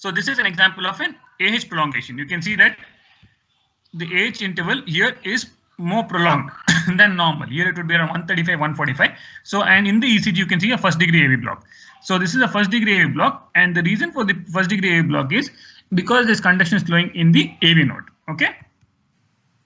So this is an example of an AH prolongation. You can see that the AH interval here is more prolonged than normal. Here it would be around 135, 145. So, and in the ECG, you can see a first degree AV block. So this is a first degree AV block, and the reason for the first degree AV block is because this conduction is flowing in the AV node. Okay.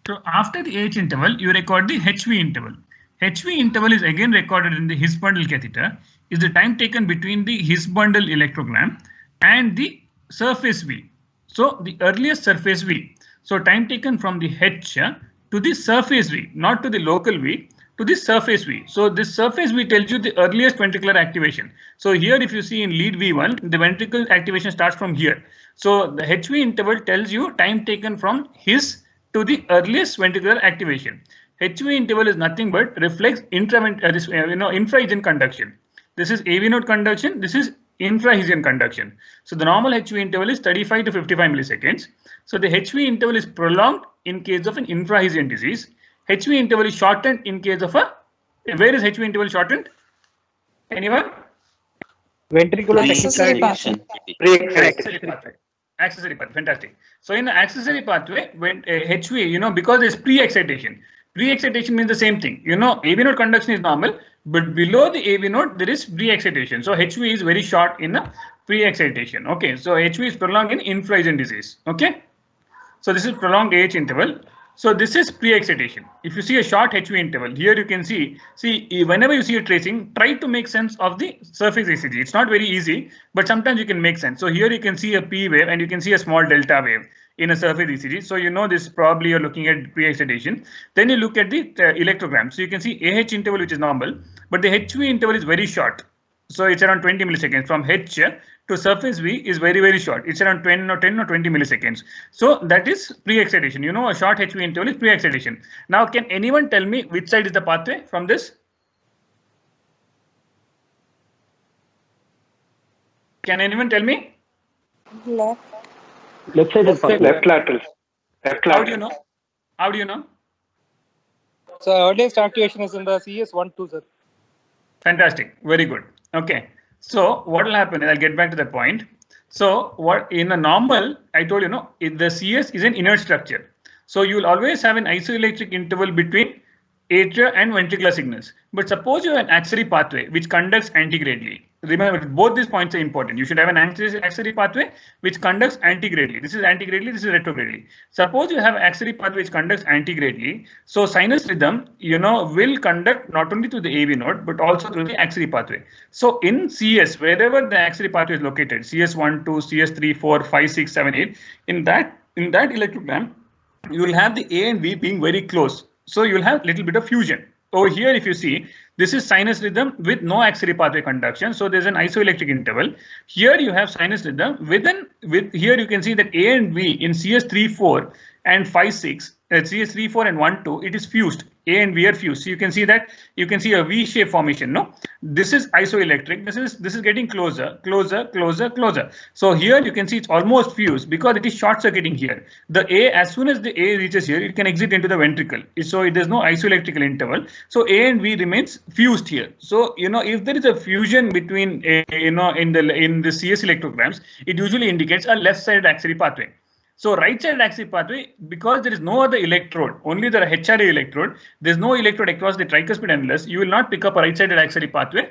So after the AH interval, you record the HV interval. HV interval is again recorded in the His bundle catheter. Is the time taken between the His bundle electrogram and the surface V. So the earliest surface V. So time taken from the H to the surface V, not to the local V, to the surface V. So this surface V tells you the earliest ventricular activation. So here if you see in lead V1, the ventricle activation starts from here. So the HV interval tells you time taken from His to the earliest ventricular activation. HV interval is nothing but reflects infrahisian conduction. This is AV node conduction. This is infrahisian conduction. So the normal HV interval is 35 to 55 milliseconds. So the HV interval is prolonged in case of an infrahisian disease. HV interval is shortened in case of a. Where is HV interval shortened? Anyone? Ventricular Accessory pathway. Accessory pathway. Accessory pathway. Fantastic. So in the accessory pathway, when HV, because there's pre-excitation. Pre-excitation means the same thing. AV node conduction is normal, but below the AV node there is pre-excitation. So HV is very short in the pre-excitation. Okay. So HV is prolonged in infrahisian disease. Okay. So this is prolonged AH interval. So this is pre-excitation. If you see a short HV interval, here you can see whenever you see a tracing, try to make sense of the surface ECG. It's not very easy, but sometimes you can make sense. So here you can see a P wave and you can see a small delta wave in a surface ECG. So this probably you're looking at pre-excitation. Then you look at the electrogram. So you can see AH interval, which is normal, but the HV interval is very short. So it's around 20 milliseconds from H to surface V is very, very short. It's around 10 or 20 milliseconds. So that is pre-excitation. A short HV interval is pre-excitation. Now, can anyone tell me which side is the pathway from this? Can anyone tell me? Left. Left side is Left lateral. How do you know? How do you know? So earliest activation is in the CS12, sir. Fantastic. Very good. Okay. So what will happen is I'll get back to that point. So what in a normal, I told the CS is an inert structure. So you will always have an isoelectric interval between atria and ventricular signals. But suppose you have an axillary pathway which conducts antigradally. Remember, both these points are important. You should have an axillary pathway which conducts antigradally. This is antigradally, this is retrogradally. Suppose you have an axillary pathway which conducts antigradally. So sinus rhythm, will conduct not only to the AV node, but also through the axillary pathway. So in CS, wherever the axillary pathway is located, CS1, 2, CS3, 4, 5, 6, 7, 8, in that electrogram, you will have the A and V being very close. So you will have a little bit of fusion. Over here, if you see, this is sinus rhythm with no axillary pathway conduction. So there's an isoelectric interval. Here you have sinus rhythm with here you can see that A and V in CS3, 4 and 5, 6, CS3, 4 and 1, 2, it is fused. A and V are fused. So you can see that you can see a V shape formation. No, this is isoelectric. This is getting closer. So here you can see it's almost fused because it is short circuiting here. The A, as soon as the A reaches here, it can exit into the ventricle. So there's no isoelectrical interval. So A and V remains fused here. So if there is a fusion between in the CS electrograms, it usually indicates a left-sided axillary pathway. So right-sided axillary pathway, because there is no other electrode, only the HRA electrode, there's no electrode across the tricuspid annulus, you will not pick up a right-sided axillary pathway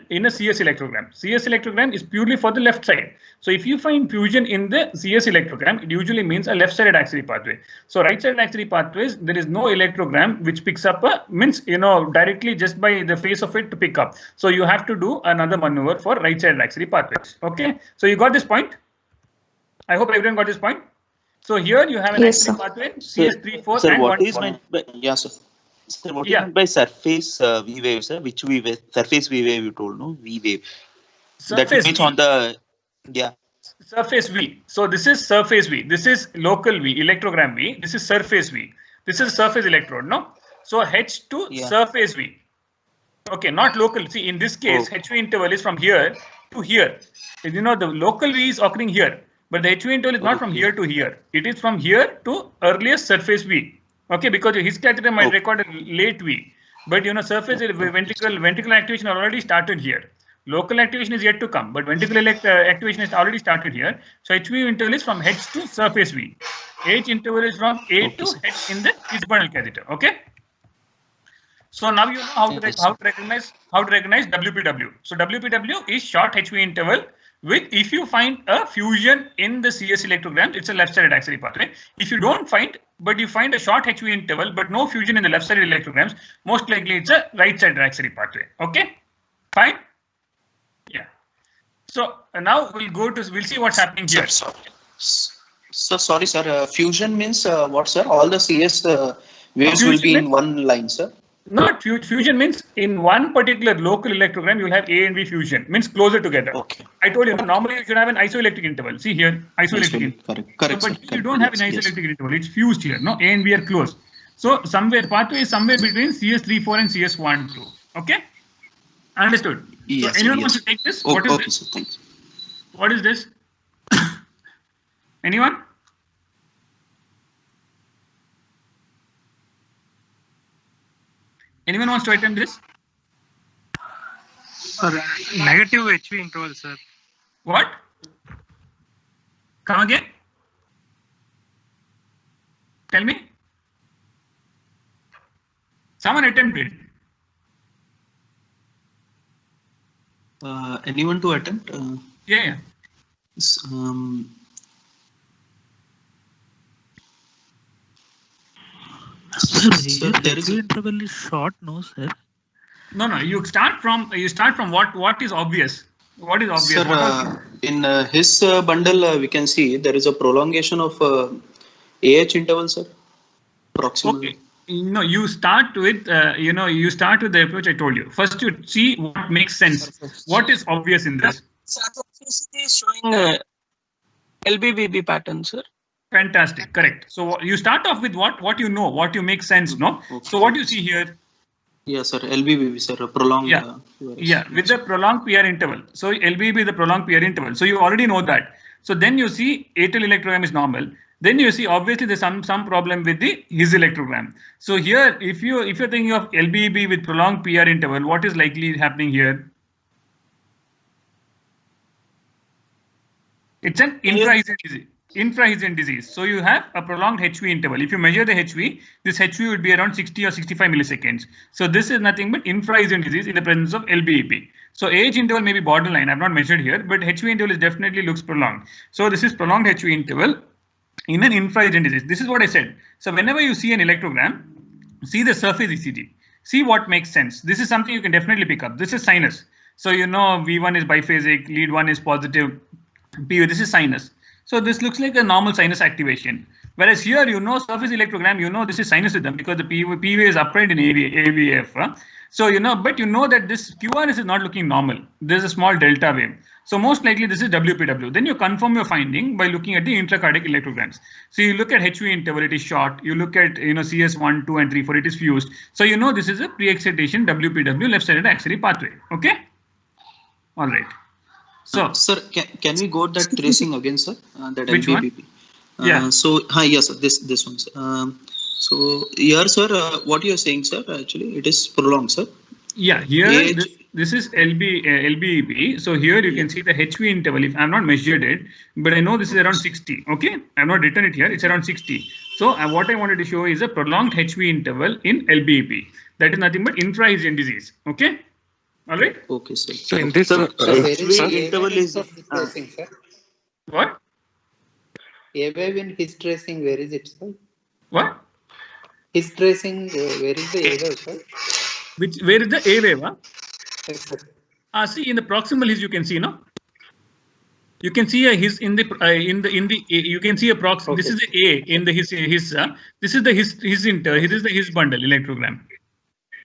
in a CS electrogram. CS electrogram is purely for the left side. So if you find fusion in the CS electrogram, it usually means a left-sided axillary pathway. So right-sided axillary pathways, there is no electrogram which picks up directly just by the face of it to pick up. So you have to do another maneuver for right-sided axillary pathways. Okay, so you got this point? I hope everyone got this point. So here you have an axillary pathway, CS3, 4, sir, and what 1. Is meant by, sir. Sir, what is meant by surface V wave, sir? Which V wave? Surface V wave, you told, no? V wave. Surface that means V. on the, Surface V. So this is surface V. This is local V, electrogram V. This is surface V. This is surface electrode, no? So H to surface V. Okay, not local. See, in this case, HV interval is from here to here. The local V is occurring here. But the HV interval is not from here to here. It is from here to earliest surface V. Okay, because his catheter might record a late V. But surface ventricular activation already started here. Local activation is yet to come, but ventricular activation is already started here. So HV interval is from H to surface V. H interval is from A to H in the His-Bundle catheter. Okay. So now you know how to recognize WPW. So WPW is short HV interval with, if you find a fusion in the CS electrogram, it's a left-sided axillary pathway. If you don't find, but you find a short HV interval but no fusion in the left-sided electrograms, most likely it's a right-sided axillary pathway. Okay, fine. Yeah. So now we'll see what's happening here. So sorry, sir. Fusion means what, sir? All the CS waves will be in one line, sir. Not fusion means in one particular local electrogram you will have A and B fusion, means closer together. Okay. I told you normally you should have an isoelectric interval. See here, isoelectric interval. Correct. So, but you don't have an isoelectric interval. It's fused here. No, A and B are close. So pathway is somewhere between CS34 and CS12. Okay. Understood. Yes, so anyone wants to take this? What is this? Sir, thanks. What is this? Anyone? Anyone wants to attempt this? Negative HV interval, sir. What? Come again? Tell me. Someone attempted. Anyone to attempt? Yeah. Sir, there is interval is short, no, sir. No. You start from what is obvious. What is obvious? Sir, in his bundle, we can see there is a prolongation of AH interval, sir. Proximal. Okay. No, you start with you start with the approach I told you. First, you see what makes sense. What is obvious in this? Specificity is showing LBBB pattern, sir. Fantastic, correct. So you start off with what you know, what you make sense, no? Okay. So what do you see here? Yes, sir. LBBB, sir. Prolonged. With the prolonged PR interval. So LBB is the prolonged PR interval. So you already know that. So then you see atrial electrogram is normal. Then you see obviously there's some problem with his electrogram. So here, if you're thinking of LBB with prolonged PR interval, what is likely happening here? It's an infrahizine disease. So you have a prolonged HV interval. If you measure the HV, this HV would be around 60 or 65 milliseconds. So this is nothing but infrahizine disease in the presence of LBEP. So AH interval may be borderline. I've not measured here, but HV interval is definitely looks prolonged. So this is prolonged HV interval in an infrahizine disease. This is what I said. So whenever you see an electrogram, see the surface ECG. See what makes sense. This is something you can definitely pick up. This is sinus. So you know V1 is biphasic, lead 1 is positive, PV. This is sinus. So this looks like a normal sinus activation. Whereas here, you know, surface electrogram, you know, this is sinus rhythm because the PV is upright in AVF. So, you know, but you know that this QRS is not looking normal. There's a small delta wave. So most likely this is WPW. Then you confirm your finding by looking at the intracardiac electrograms. So you look at HV interval, it is short. You look at, you know, CS1, 2, and 3, 4, it is fused. So you know this is a pre-excitation WPW left-sided axillary pathway. Okay. All right. So, sir, can we go that tracing again, sir? That which LBBP. one? Yeah. So, yes, sir, this one, sir. So here, sir, what you are saying, sir? Actually, it is prolonged, sir. Yeah. Here, this is LBEP. So here you can see the HV interval. If I'm not measured it, but I know this is around 60. Okay. I've not written it here. It's around 60. So what I wanted to show is a prolonged HV interval in LBEP. That is nothing but infrahizine disease. Okay. All right. Okay, sir. So in this HV interval is tracing, sir. What? A wave in his tracing, where is it, sir? What? His tracing, where is the A wave, sir? Where is the A wave? Huh? Yes, sir. See in the proximal his you can see, no? You can see a his in the you can see a prox. Okay. This is the A in the his. This is the his inter. This is the his bundle electrogram.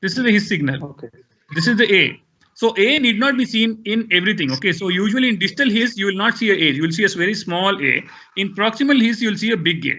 This is the his signal. Okay. This is the A. So A need not be seen in everything. Okay. So usually in distal his you will not see a A. You will see a very small A. In proximal his you will see a big A.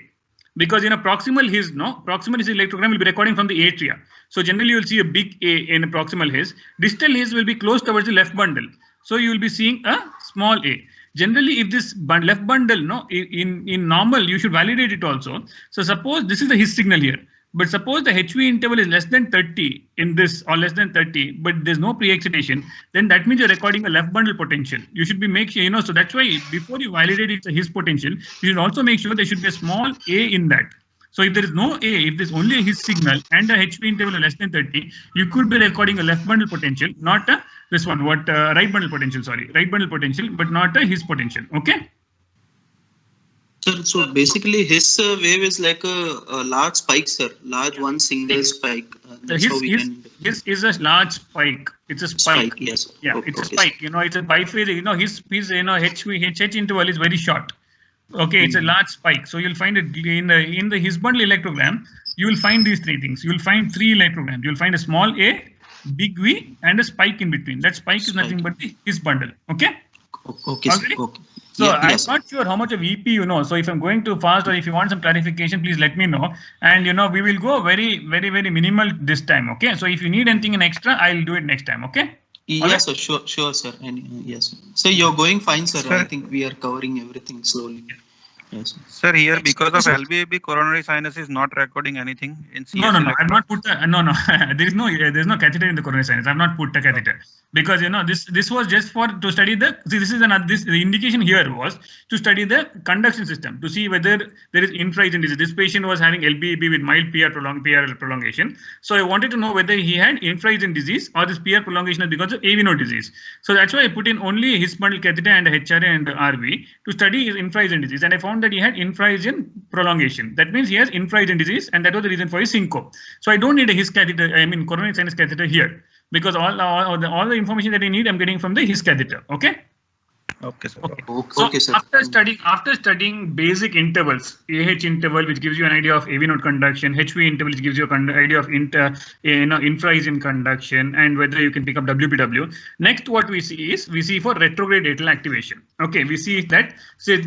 Because in a proximal his, proximal his electrogram will be recording from the atria. So generally you will see a big A in a proximal his. Distal his will be close towards the left bundle. So you will be seeing a small A. Generally, if this left bundle, in normal, you should validate it also. So suppose this is the his signal here. But suppose the HV interval is less than 30 in this or less than 30, but there's no pre-excitation, then that means you're recording a left bundle potential. You should be make sure, so that's why before you validate it's his potential, you should also make sure there should be a small a in that. So if there is no a, if there's only a his signal and the HV interval is less than 30, you could be recording a left bundle potential, not this one, right bundle potential, right bundle potential, but not his potential, okay? Sir, so basically his wave is like a large spike, sir. Large one single spike. That's how we can. His is a large spike. It's a spike. Yes. Sir. Yeah, okay, it's a spike. It's a biphase. His HH interval is very short. Okay, it's a large spike. So you'll find it in the his bundle electrogram. You will find these three things. You will find three electrograms. You'll find a small a, big V, and a spike in between. That spike is nothing but his bundle. Okay. Okay. Sir. Okay. So yeah, I'm not sure how much of EP you know. So if I'm going too fast or if you want some clarification, please let me know. And we will go very, very, very minimal this time. Okay. So if you need anything in extra, I'll do it next time. Okay. Yes, sir. Sure, sir. And yes. So you're going fine, sir. I think we are covering everything slowly. Yes. Sir, here because of LBAB, coronary sinus is not recording anything in CS. No. I've not put no. There's no catheter in the coronary sinus. I've not put the catheter because this was just to study the. See, the indication here was to study the conduction system to see whether there is infraejean disease. This patient was having LBAB with mild PR prolongation. So I wanted to know whether he had infraejean disease or this PR prolongation is because of AV node disease. So that's why I put in only his bundle catheter and HRA and RV to study his infraejean disease, and I found that he had infraejean prolongation. That means he has infraejean disease, and that was the reason for his syncope. So I don't need a his catheter, coronary sinus catheter here, because all the information that I need, I'm getting from the his catheter. Okay. Okay, sir. Okay, sir. After studying basic intervals, AH interval, which gives you an idea of AV node conduction, HV interval, which gives you an idea of infraejean conduction, and whether you can pick up WPW. Next, what we see for retrograde atrial activation. Okay, we see that. So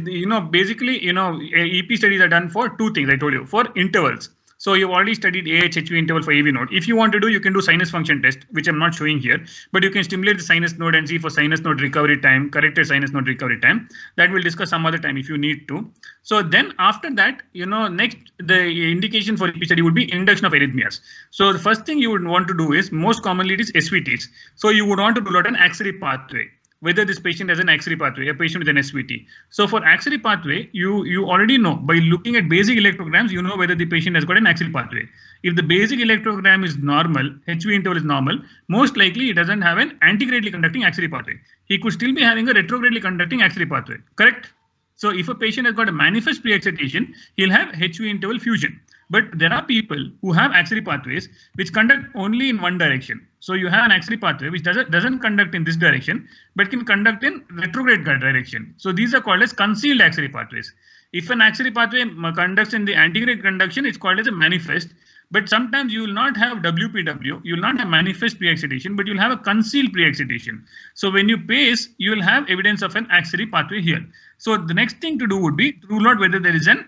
basically, EP studies are done for two things. I told you for intervals. So you've already studied AH-HV interval for AV node. If you want to do, you can do sinus function test, which I'm not showing here, but you can stimulate the sinus node and see for sinus node recovery time, corrected sinus node recovery time. That we'll discuss some other time if you need to. So then after that, next the indication for EP study would be induction of arrhythmias. So the first thing you would want to do is, most commonly it is SVTs. So you would want to do an axillary pathway, whether this patient has an axillary pathway, a patient with an SVT. So for axillary pathway, you already know by looking at basic electrograms, you know whether the patient has got an axillary pathway. If the basic electrogram is normal, HV interval is normal, most likely he doesn't have an antigradally conducting axillary pathway. He could still be having a retrogradely conducting axillary pathway, correct? So if a patient has got a manifest pre-excitation, he'll have HV interval fusion. But there are people who have axillary pathways which conduct only in one direction. So you have an axillary pathway which doesn't conduct in this direction, but can conduct in retrograde direction. So these are called as concealed axillary pathways. If an axillary pathway conducts in the antigrade conduction, it's called as a manifest. But sometimes you will not have WPW, you will not have manifest pre-excitation, but you'll have a concealed pre-excitation. So when you pace, you will have evidence of an axillary pathway here. So the next thing to do would be to rule out whether there is an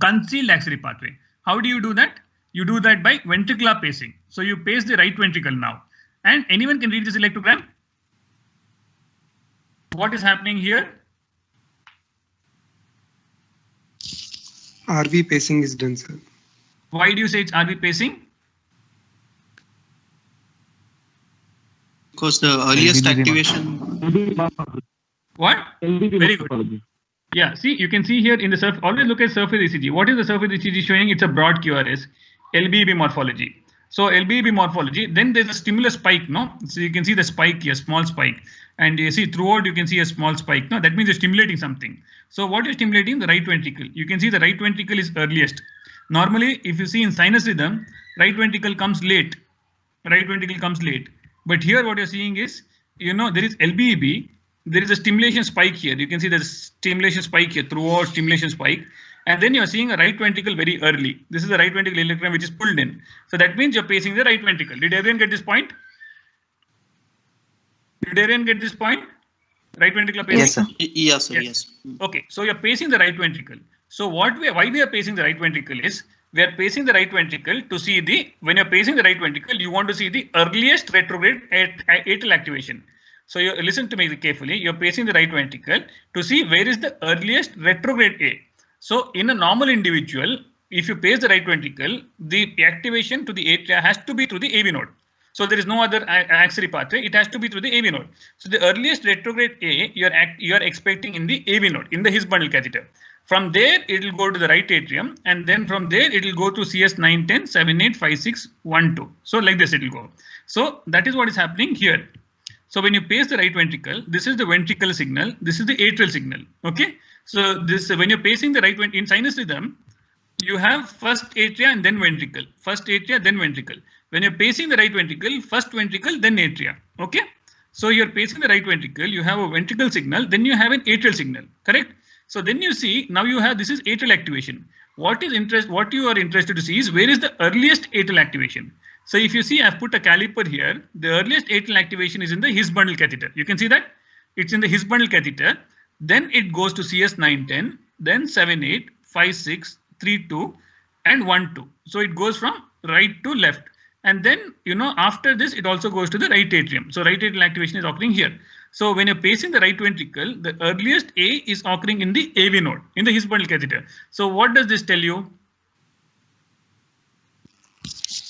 concealed axillary pathway. How do you do that? You do that by ventricular pacing. So you pace the right ventricle now. And anyone can read this electrogram? What is happening here? RV pacing is done, sir. Why do you say it's RV pacing? Because the earliest activation. What? Very good. Yeah, see, you can see here in the surface, always look at surface ECG. What is the surface ECG showing? It's a broad QRS, LBEB morphology. So LBEB morphology, then there's a stimulus spike, no? So you can see the spike here, small spike. And you see throughout, you can see a small spike. No, that means you're stimulating something. So what you're stimulating? The right ventricle. You can see the right ventricle is earliest. Normally, if you see in sinus rhythm, right ventricle comes late. Right ventricle comes late. But here what you're seeing is, there is LBEB. There is a stimulation spike here. You can see there's stimulation spike here, throughout stimulation spike. And then you're seeing a right ventricle very early. This is the right ventricle electrogram which is pulled in. So that means you're pacing the right ventricle. Did everyone get this point? Did everyone get this point? Right ventricular pacing? Yes, sir. Yes, sir. Yes. Okay, so you're pacing the right ventricle. So why we are pacing the right ventricle is, we are pacing the right ventricle to see when you're pacing the right ventricle, you want to see the earliest retrograde atrial activation. So you listen to me carefully. You're pacing the right ventricle to see where is the earliest retrograde A. So in a normal individual, if you pace the right ventricle, the activation to the atria has to be through the AV node. So there is no other axillary pathway. It has to be through the AV node. So the earliest retrograde A you are expecting in the AV node, in the His bundle catheter. From there, it will go to the right atrium, and then from there, it will go to CS 9, 10, 7, 8, 5, 6, 1, 2. So like this, it will go. So that is what is happening here. So when you pace the right ventricle, this is the ventricular signal. This is the atrial signal. Okay. So this, when you're pacing the right ventricle in sinus rhythm, you have first atria and then ventricle. First atria, then ventricle. When you're pacing the right ventricle, first ventricle, then atria. Okay. So you're pacing the right ventricle, you have a ventricle signal, then you have an atrial signal. Correct. So then you see, now you have, this is atrial activation. What you are interested to see is where is the earliest atrial activation. So if you see, I've put a caliper here. The earliest atrial activation is in the His bundle catheter. You can see that it's in the His bundle catheter. Then it goes to CS 9, 10, then 7, 8, 5, 6, 3, 2, and 1, 2. So it goes from right to left. And then, after this, it also goes to the right atrium. So right atrial activation is occurring here. So when you're pacing the right ventricle, the earliest A is occurring in the AV node, in the His bundle catheter. So what does this tell you?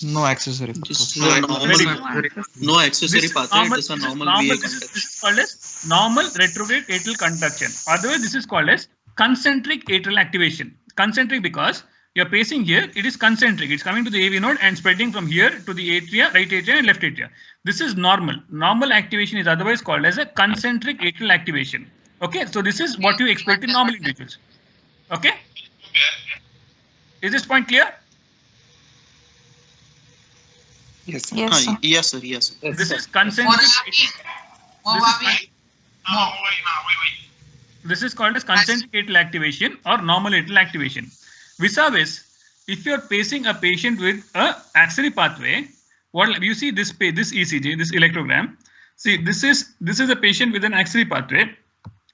No accessory. No accessory pathway. It is a normal VA this is called as normal retrograde atrial conduction. Otherwise, this is called as concentric atrial activation. Concentric because you're pacing here, it is concentric. It's coming to the AV node and spreading from here to the atria, right atria and left atria. This is normal. Normal activation is otherwise called as a concentric atrial activation. Okay, so this is what you expect in normal individuals. Okay, is this point clear? Yes, sir. Yes, sir. Yes, sir. Yes, sir. This is concentric. This is called as concentric atrial activation or normal atrial activation. Vis-a-vis, if you're pacing a patient with a axillary pathway, what you see this ECG, this electrogram. See, this is a patient with an axillary pathway,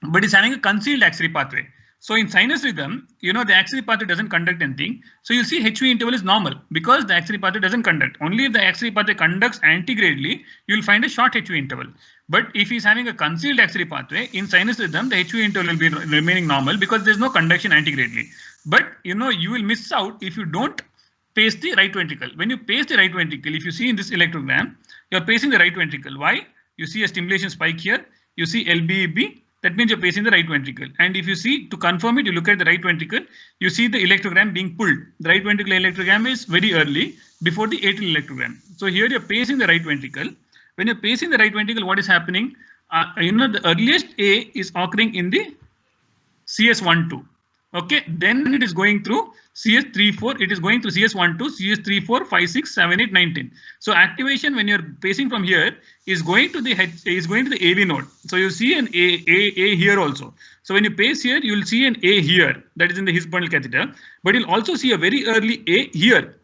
but it's having a concealed axillary pathway. So in sinus rhythm, the axillary pathway doesn't conduct anything. So you see HV interval is normal because the axillary pathway doesn't conduct. Only if the axillary pathway conducts antigradally, you will find a short HV interval. But if he's having a concealed axillary pathway, in sinus rhythm, the HV interval will be remaining normal because there's no conduction antigradally. But you will miss out if you don't pace the right ventricle. When you pace the right ventricle, if you see in this electrogram, you're pacing the right ventricle. Why? You see a stimulation spike here. You see LBEB. That means you're pacing the right ventricle. And if you see, to confirm it, you look at the right ventricle, you see the electrogram being pulled. The right ventricle electrogram is very early before the atrial electrogram. So here you're pacing the right ventricle. When you're pacing the right ventricle, what is happening? The earliest A is occurring in the CS12. Okay, then it is going through CS34, it is going through CS12, CS34, 5, 6, 7, 8, 9, 10. So activation when you're pacing from here is going to the AV node. So you see an A here also. So when you pace here, you will see an A here, that is in the His bundle catheter, but you'll also see a very early A here.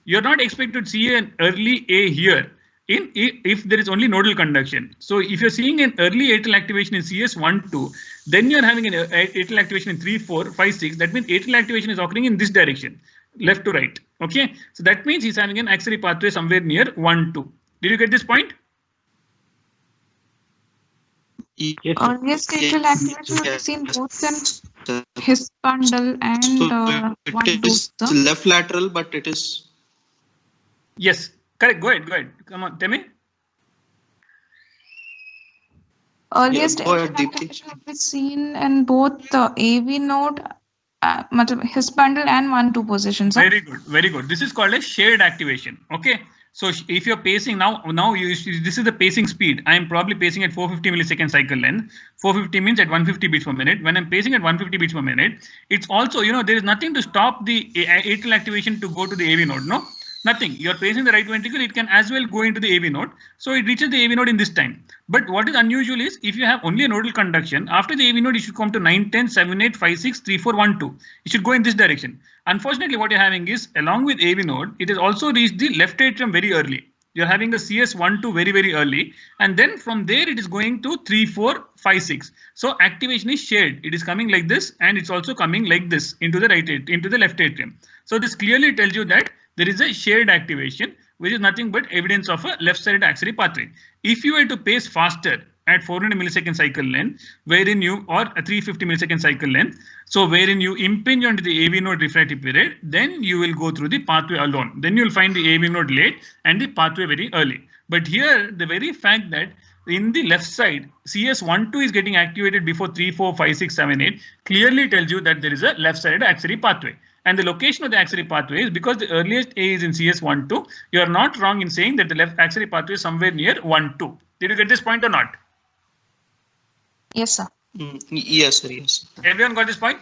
You're not expected to see an early A here if there is only nodal conduction. So if you're seeing an early atrial activation in CS12, then you're having an atrial activation in 3, 4, 5, 6. That means atrial activation is occurring in this direction, left to right. Okay, so that means he's having an axillary pathway somewhere near 1, 2. Did you get this point? Earliest atrial activation we have seen both in His bundle and 1, 2. Left lateral, but it is. Yes, correct. Go ahead. Come on, tell me. Earliest activation we've seen in both the AV node, His bundle and 1, 2 positions. Very good. This is called a shared activation. Okay. So if you're pacing now this is the pacing speed. I am probably pacing at 450 millisecond cycle length. 450 means at 150 beats per minute. When I'm pacing at 150 beats per minute, it's also, there is nothing to stop the atrial activation to go to the AV node. No. Nothing. You're pacing the right ventricle, it can as well go into the AV node. So it reaches the AV node in this time. But what is unusual is if you have only a nodal conduction, after the AV node, it should come to 9, 10, 7, 8, 5, 6, 3, 4, 1, 2. It should go in this direction. Unfortunately, what you're having is along with AV node, it has also reached the left atrium very early. You're having the CS12 very, very early. And then from there, it is going to 3, 4, 5, 6. So activation is shared. It is coming like this, and it's also coming like this into the left atrium. So this clearly tells you that there is a shared activation, which is nothing but evidence of a left-sided axillary pathway. If you were to pace faster, at 400 millisecond cycle length, wherein you, or a 350 millisecond cycle length, so wherein you impinge onto the AV node refractive period, then you will go through the pathway alone. Then you will find the AV node late and the pathway very early. But here, the very fact that in the left side, CS12 is getting activated before 3, 4, 5, 6, 7, 8 clearly tells you that there is a left-sided axillary pathway. And the location of the axillary pathway is because the earliest A is in CS12. You are not wrong in saying that the left axillary pathway is somewhere near 1, 2. Did you get this point or not? Yes, sir. Yes, sir. Yes. Everyone got this point?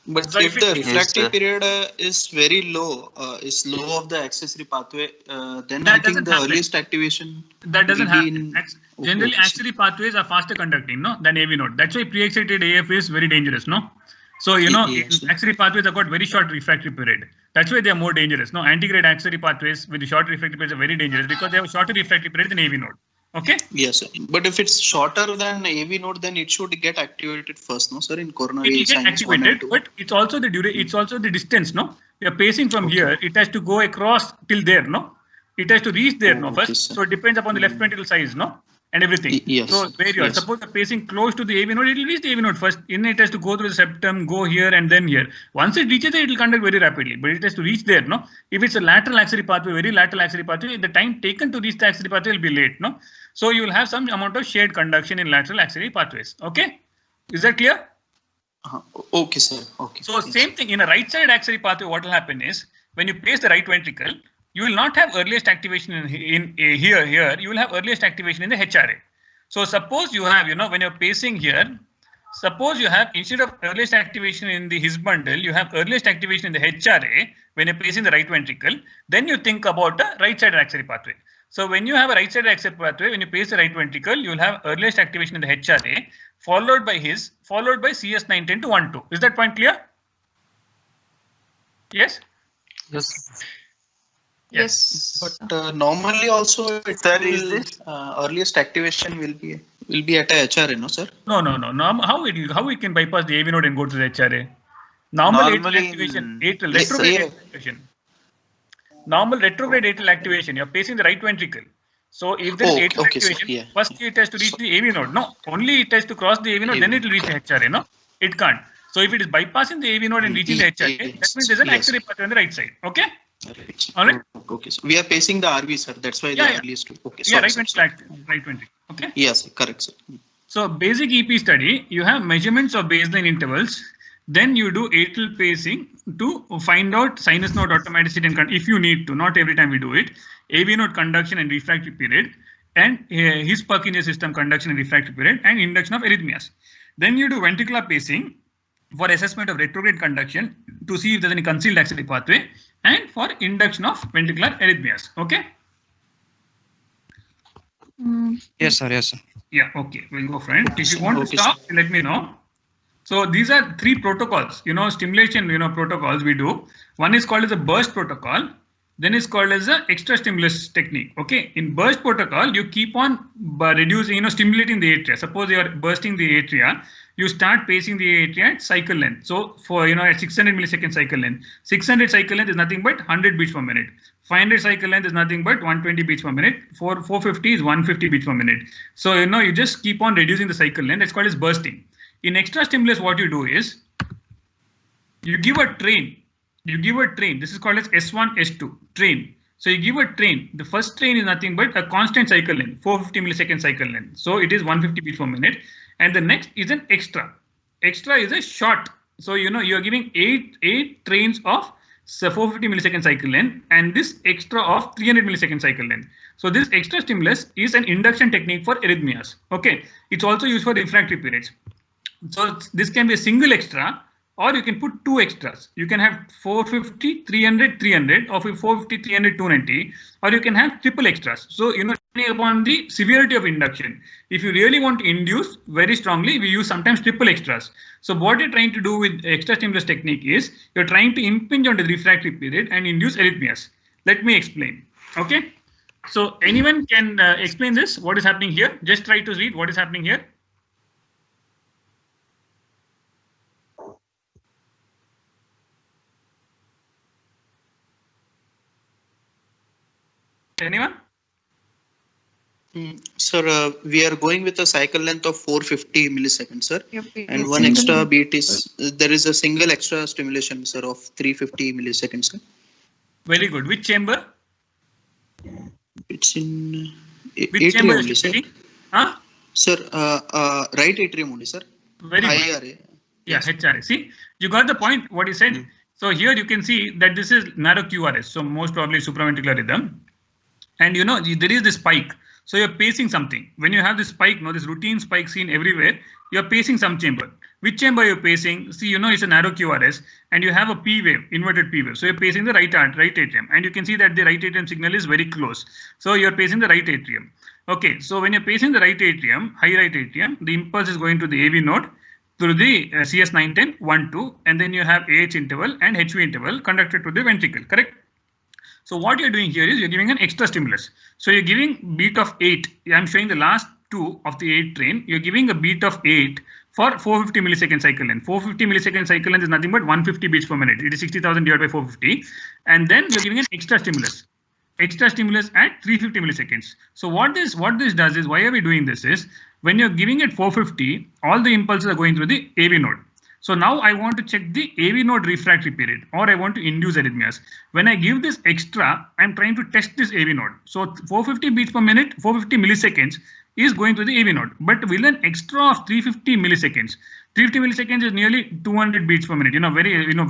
But So if the refractive sir. period is very low, is low of the accessory pathway, then That I doesn't think the happen. earliest activation That doesn't will be happen. in- Generally, okay, axillary pathways are faster conducting, no, than AV node. That's why pre-excited AF is very dangerous, no. So you know, Yes, sir. axillary pathways have got very short refractory period. That's why they are more dangerous. No, antigrade axillary pathways with the short refractory periods are very dangerous because they have a shorter refractory period than AV node. Okay. Yes, sir. But if it's shorter than AV node, then it should get activated first, no, sir, in It coronary will get sinus 1 and activated, 2. but it's also the it's also the distance, no. We are pacing from here. It has to go across till there, no. It has to reach there, no, Okay, first. sir. So it depends upon the left ventricle size, no, and everything. Yes, So where you are, yes. suppose the pacing close to the AV node, it will reach the AV node first. In it has to go through the septum, go here and then here. Once it reaches there, it will conduct very rapidly, but it has to reach there, no. If it's a lateral axillary pathway, very lateral axillary pathway, the time taken to reach the axillary pathway will be late, no. So you will have some amount of shared conduction in lateral axillary pathways. Okay, is that clear? Okay, sir. Okay. So same thing in a right side axillary pathway, what will happen is when you pace the right ventricle, you will not have earliest activation in here, you will have earliest activation in the HRA. So suppose you have, when you're pacing here, suppose you have, instead of earliest activation in the His bundle, you have earliest activation in the HRA when you're pacing the right ventricle, then you think about a right side axillary pathway. So when you have a right side axillary pathway, when you pace the right ventricle, you will have earliest activation in the HRA, followed by CS910 to 1-2. Is that point clear? Yes? Yes. But normally also earliest activation will be at a HRA, no, sir? No. How we can bypass the AV node and go to the HRA? Normal Normally atrial let's retrograde say- activation. Normal retrograde atrial activation. You're pacing the right ventricle. So if there is atrial okay, sir, activation, yeah. first it has to reach the AV node. No, only it has to cross the AV node, then it will reach the HRA. No, it can't. So if it is bypassing the AV node and reaching the HRA, that means there's an axillary pathway on the right side. Okay. Right. All right. Okay, so we are pacing the RV, sir. That's why the earliest. Okay. Yeah, Sorry, right sir. ventricle active. Right ventricle. Okay. Yes, correct, sir. So basic EP study, you have measurements of baseline intervals. Then you do atrial pacing to find out sinus node automaticity and if you need to, not every time we do it, AV node conduction and refractory period, and his Purkinje system conduction and refractory period, and induction of arrhythmias. Then you do ventricular pacing for assessment of retrograde conduction to see if there's any concealed axillary pathway, and for induction of ventricular arrhythmias. Okay. Yes, sir. Yes, sir. Yeah. Okay. We'll go, friend. If you want to Okay, stop, let me know. So these are 3 protocols, stimulation, protocols we do. One is called as a burst protocol. Then is called as a extra stimulus technique. Okay. In burst protocol, you keep on reducing, stimulating the atria. Suppose you are bursting the atria, you start pacing the atria at cycle length. So for, at 600 millisecond cycle length, 600 cycle length is nothing but 100 beats per minute. 500 cycle length is nothing but 120 beats per minute. 450 is 150 beats per minute. So, you just keep on reducing the cycle length. That's called as bursting. In extra stimulus, what you do is you give a train. This is called as S1, S2 train. So you give a train. The first train is nothing but a constant cycle length, 450 millisecond cycle length. So it is 150 beats per minute. And the next is an extra. Extra is a short. So you are giving eight trains of 450 millisecond cycle length, and this extra of 300 millisecond cycle length. So this extra stimulus is an induction technique for arrhythmias. Okay, it's also used for refractory periods. So this can be a single extra, or you can put 2 extras. You can have 450, 300, 300, or 450, 300, 290, or you can have triple extras. So, depending upon the severity of induction, if you really want to induce very strongly, we use sometimes triple extras. So what you're trying to do with extra stimulus technique is you're trying to impinge on the refractory period and induce arrhythmias. Let me explain. Okay. So anyone can explain this? What is happening here? Just try to read what is happening here. Anyone? Sir, we are going with a cycle length of 450 milliseconds, sir. And one single- extra beat is, there is a single extra stimulation, sir, of 350 milliseconds, sir. Very good. Which chamber? It's in Which chamber atrium is only, sir. stimulating? Huh? Sir, right atrium only, sir. Very good. IRA. Yeah, HRA. See, you got the point, what he said. So here you can see that this is narrow QRS. So most probably supraventricular rhythm. And you know, there is this spike. So you're pacing something. When you have this spike, this routine spike seen everywhere, you're pacing some chamber. Which chamber you're pacing? See, it's a narrow QRS and you have a P wave, inverted P wave. So you're pacing the right atrium. And you can see that the right atrium signal is very close. So you're pacing the right atrium. Okay, so when you're pacing the right atrium, high right atrium, the impulse is going to the AV node through the CS910, 1, 2, and then you have AH interval and HV interval conducted to the ventricle, correct? So what you're doing here is you're giving an extra stimulus. So you're giving beat of 8. I'm showing the last 2 of the 8 train. You're giving a beat of 8 for 450 millisecond cycle length. 450 millisecond cycle length is nothing but 150 beats per minute. It is 60,000 divided by 450. And then you're giving an extra stimulus. Extra stimulus at 350 milliseconds. So what this does is, why are we doing this is, when you're giving it 450, all the impulses are going through the AV node. So now I want to check the AV node refractory period, or I want to induce arrhythmias. When I give this extra, I'm trying to test this AV node. So 450 beats per minute, 450 milliseconds is going to the AV node, but with an extra of 350 milliseconds. 350 milliseconds is nearly 200 beats per minute.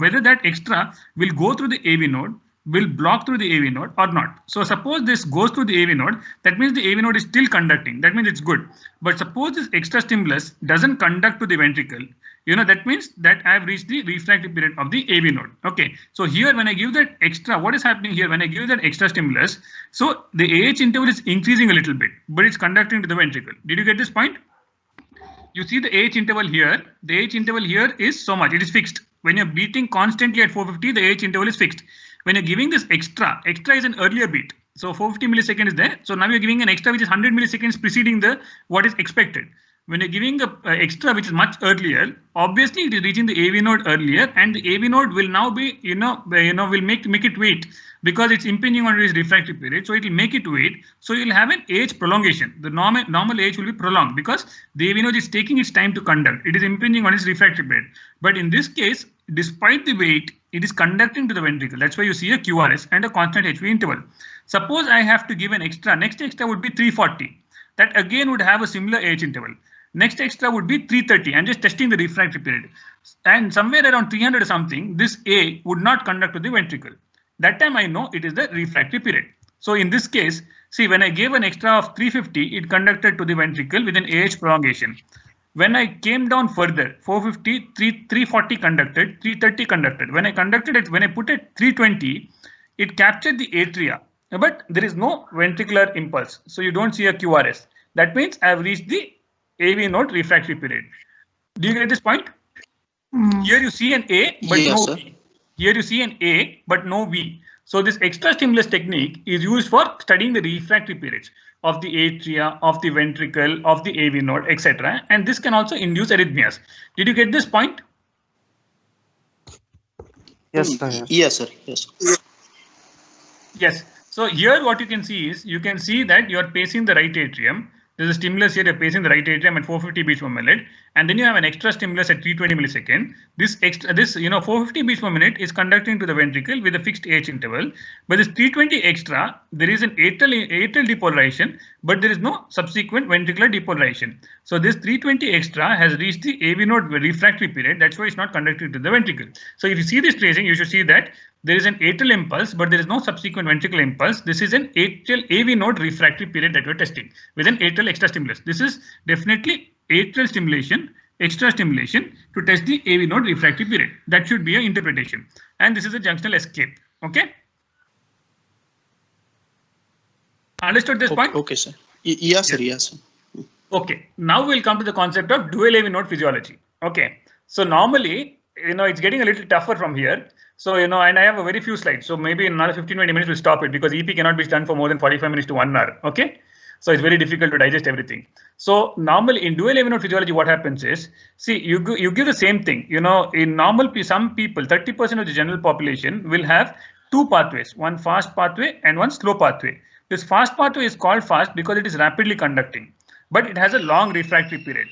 Whether that extra will go through the AV node, will block through the AV node or not. So suppose this goes through the AV node, that means the AV node is still conducting. That means it's good. But suppose this extra stimulus doesn't conduct to the ventricle, that means that I have reached the refractory period of the AV node. Okay, so here when I give that extra, what is happening here when I give that extra stimulus? So the AH interval is increasing a little bit, but it's conducting to the ventricle. Did you get this point? You see the AH interval here. The AH interval here is so much. It is fixed. When you're beating constantly at 450, the AH interval is fixed. When you're giving this extra is an earlier beat. So 450 milliseconds is there. So now you're giving an extra which is 100 milliseconds preceding what is expected. When you're giving a extra which is much earlier, obviously it is reaching the AV node earlier, and the AV node will now be, will make it wait because it's impinging on its refractory period. So it will make it wait. So you'll have an AH prolongation. The normal AH will be prolonged because the AV node is taking its time to conduct. It is impinging on its refractory period. But in this case, despite the wait, it is conducting to the ventricle. That's why you see a QRS and a constant HV interval. Suppose I have to give an extra. Next extra would be 340. That again would have a similar AH interval. Next extra would be 330. I'm just testing the refractory period. And somewhere around 300 or something, this A would not conduct to the ventricle. That time I know it is the refractory period. So in this case, see, when I gave an extra of 350, it conducted to the ventricle with an AH prolongation. When I came down further, 450, 340 conducted, 330 conducted. When I conducted it, when I put it 320, it captured the atria, but there is no ventricular impulse. So you don't see a QRS. That means I have reached the AV node refractory period. Do you get this point? Here you see an A, but no V. Here you see an A, but no V. So this extra stimulus technique is used for studying the refractory periods of the atria, of the ventricle, of the AV node, etc. And this can also induce arrhythmias. Did you get this point? Yes, sir. Yes, sir. Yes. Yes. So here what you can see is, you can see that you are pacing the right atrium. There's a stimulus here, you're pacing the right atrium at 450 beats per minute, and then you have an extra stimulus at 320 milliseconds. This 450 beats per minute is conducting to the ventricle with a fixed AH interval. But this 320 extra, there is an atrial depolarization, but there is no subsequent ventricular depolarization. So this 320 extra has reached the AV node refractory period. That's why it's not conducting to the ventricle. So if you see this tracing, you should see that there is an atrial impulse, but there is no subsequent ventricular impulse. This is an atrial AV node refractory period that we're testing with an atrial extra stimulus. This is definitely atrial stimulation, extra stimulation to test the AV node refractory period. That should be an interpretation. And this is a junctional escape. Okay. Understood this point? Okay, sir. Yes, sir. Yes, sir. Okay. Now we'll come to the concept of dual AV node physiology. Okay. So normally, it's getting a little tougher from here. So, and I have a very few slides. So maybe in another 15-20 minutes, we'll stop it because EP cannot be done for more than 45 minutes to 1 hour. Okay. So it's very difficult to digest everything. So normally in dual AV node physiology, what happens is, see, you give the same thing. In normal, some people, 30% of the general population will have two pathways, one fast pathway and one slow pathway. This fast pathway is called fast because it is rapidly conducting, but it has a long refractory period.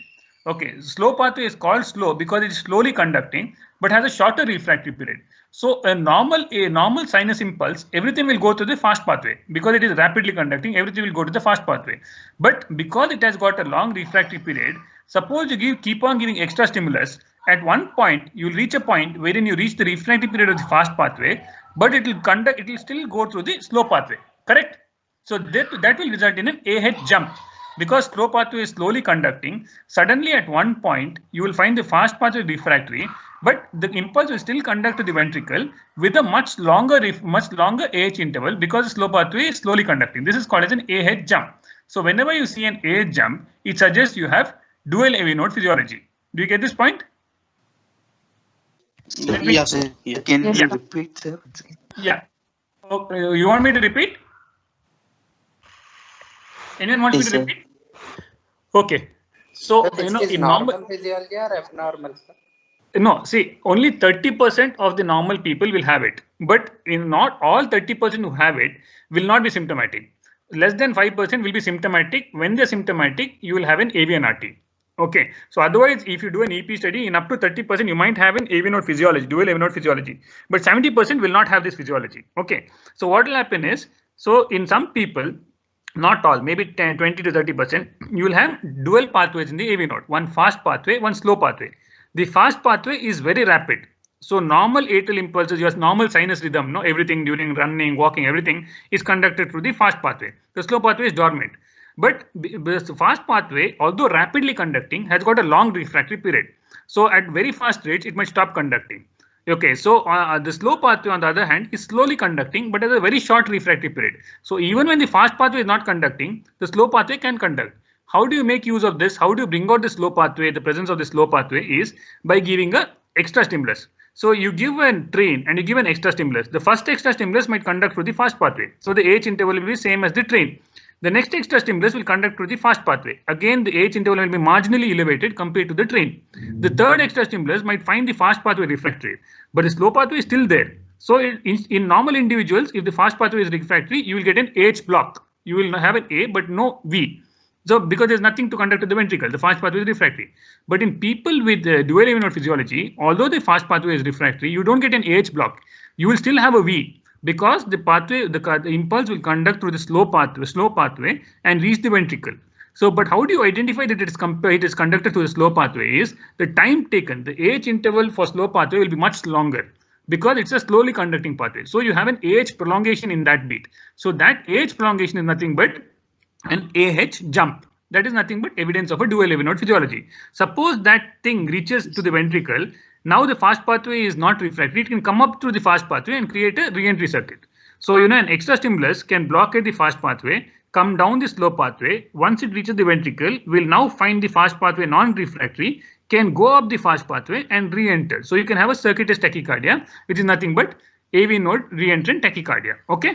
Okay, slow pathway is called slow because it is slowly conducting, but has a shorter refractory period. So a normal sinus impulse, everything will go to the fast pathway because it is rapidly conducting. Everything will go to the fast pathway. But because it has got a long refractory period, suppose you keep on giving extra stimulus. At one point, you will reach a point wherein you reach the refractory period of the fast pathway, but it will still go through the slow pathway. Correct? So that will result in an AH jump. Because slow pathway is slowly conducting, suddenly at one point you will find the fast pathway refractory, but the impulse will still conduct to the ventricle with a much longer AH interval because the slow pathway is slowly conducting. This is called as an AH jump. So whenever you see an AH jump, it suggests you have dual AV node physiology. Do you get this point? Yes, sir. Yeah. Can you Yeah. repeat, sir? Yeah. Okay. You want me to repeat? Anyone wants Yes, me to sir. repeat? Okay. So, Sir, this is in normal physiology or abnormal, sir? no, see, only 30% of the normal people will have it, but in not all 30% who have it will not be symptomatic. Less than 5% will be symptomatic. When they're symptomatic, you will have an AVNRT. Okay, so otherwise, if you do an EP study, in up to 30%, you might have an AV node physiology, dual AV node physiology, but 70% will not have this physiology. Okay, so what will happen is, so in some people, not all, maybe 10, 20 to 30%, you will have dual pathways in the AV node, one fast pathway, one slow pathway. The fast pathway is very rapid. So normal atrial impulses, your normal sinus rhythm, no, everything during running, walking, everything is conducted through the fast pathway. The slow pathway is dormant. But the fast pathway, although rapidly conducting, has got a long refractory period. So at very fast rates, it might stop conducting. Okay, so the slow pathway, on the other hand, is slowly conducting, but has a very short refractory period. So even when the fast pathway is not conducting, the slow pathway can conduct. How do you make use of this? How do you bring out the slow pathway? The presence of the slow pathway is by giving a extra stimulus. So you give a train and you give an extra stimulus. The first extra stimulus might conduct through the fast pathway. So the H interval will be same as the train. The next extra stimulus will conduct through the fast pathway. Again, the H interval will be marginally elevated compared to the train. The third extra stimulus might find the fast pathway refractory, but the slow pathway is still there. So in normal individuals, if the fast pathway is refractory, you will get an H block. You will have an A, but no V. So because there's nothing to conduct to the ventricle, the fast pathway is refractory. But in people with dual AV node physiology, although the fast pathway is refractory, you don't get an AH block. You will still have a V because the pathway, the impulse will conduct through the slow pathway and reach the ventricle. So, but how do you identify that it is conducted through the slow pathway? Is the time taken, the AH interval for slow pathway will be much longer because it's a slowly conducting pathway. So you have an AH prolongation in that beat. So that AH prolongation is nothing but an AH jump. That is nothing but evidence of a dual AV node physiology. Suppose that thing reaches to the ventricle. Now the fast pathway is not refractory. It can come up through the fast pathway and create a re-entry circuit. So an extra stimulus can blockade the fast pathway, come down the slow pathway. Once it reaches the ventricle, will now find the fast pathway non-refractory, can go up the fast pathway and re-enter. So you can have a circuitous tachycardia, which is nothing but AV node re-entrant tachycardia. Okay,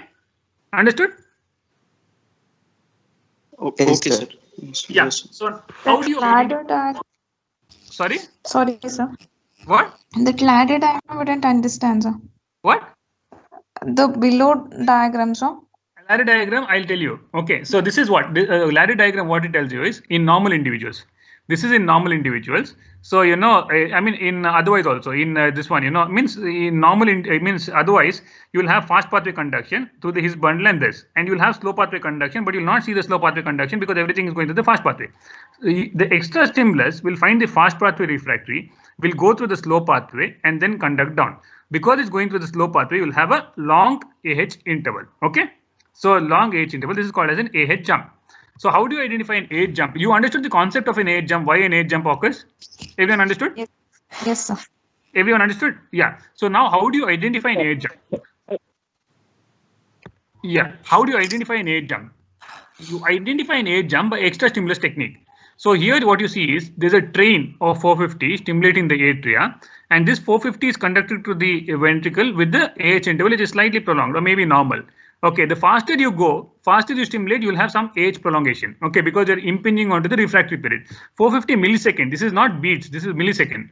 understood? Okay, sir. Yeah. So how do you? Sorry, sir. what? The ladder diagram I wouldn't understand, sir. What? The below diagram, sir. Ladder diagram, I'll tell you. Okay, so this is what ladder diagram. What it tells you is in normal individuals. This is in normal individuals. So I mean in otherwise also in this one, means in normal it means otherwise you will have fast pathway conduction through the His bundle and this, and you will have slow pathway conduction, but you will not see the slow pathway conduction because everything is going to the fast pathway. The extra stimulus will find the fast pathway refractory, will go through the slow pathway and then conduct down. Because it's going through the slow pathway, you will have a long AH interval. Okay. So long AH interval, this is called as an AH jump. So how do you identify an AH jump? You understood the concept of an AH jump, why an AH jump occurs? Everyone understood? Yes, yes, sir. Everyone understood? Yeah. So now how do you identify an AH jump? Yeah. How do you identify an AH jump? You identify an AH jump by extra stimulus technique. So here what you see is there's a train of 450 stimulating the atria, and this 450 is conducted to the ventricle with the AH interval, which is slightly prolonged or maybe normal. Okay, the faster you go, faster you stimulate, you will have some AH prolongation. Okay, because you're impinging onto the refractory period. 450 millisecond. This is not beats. This is millisecond.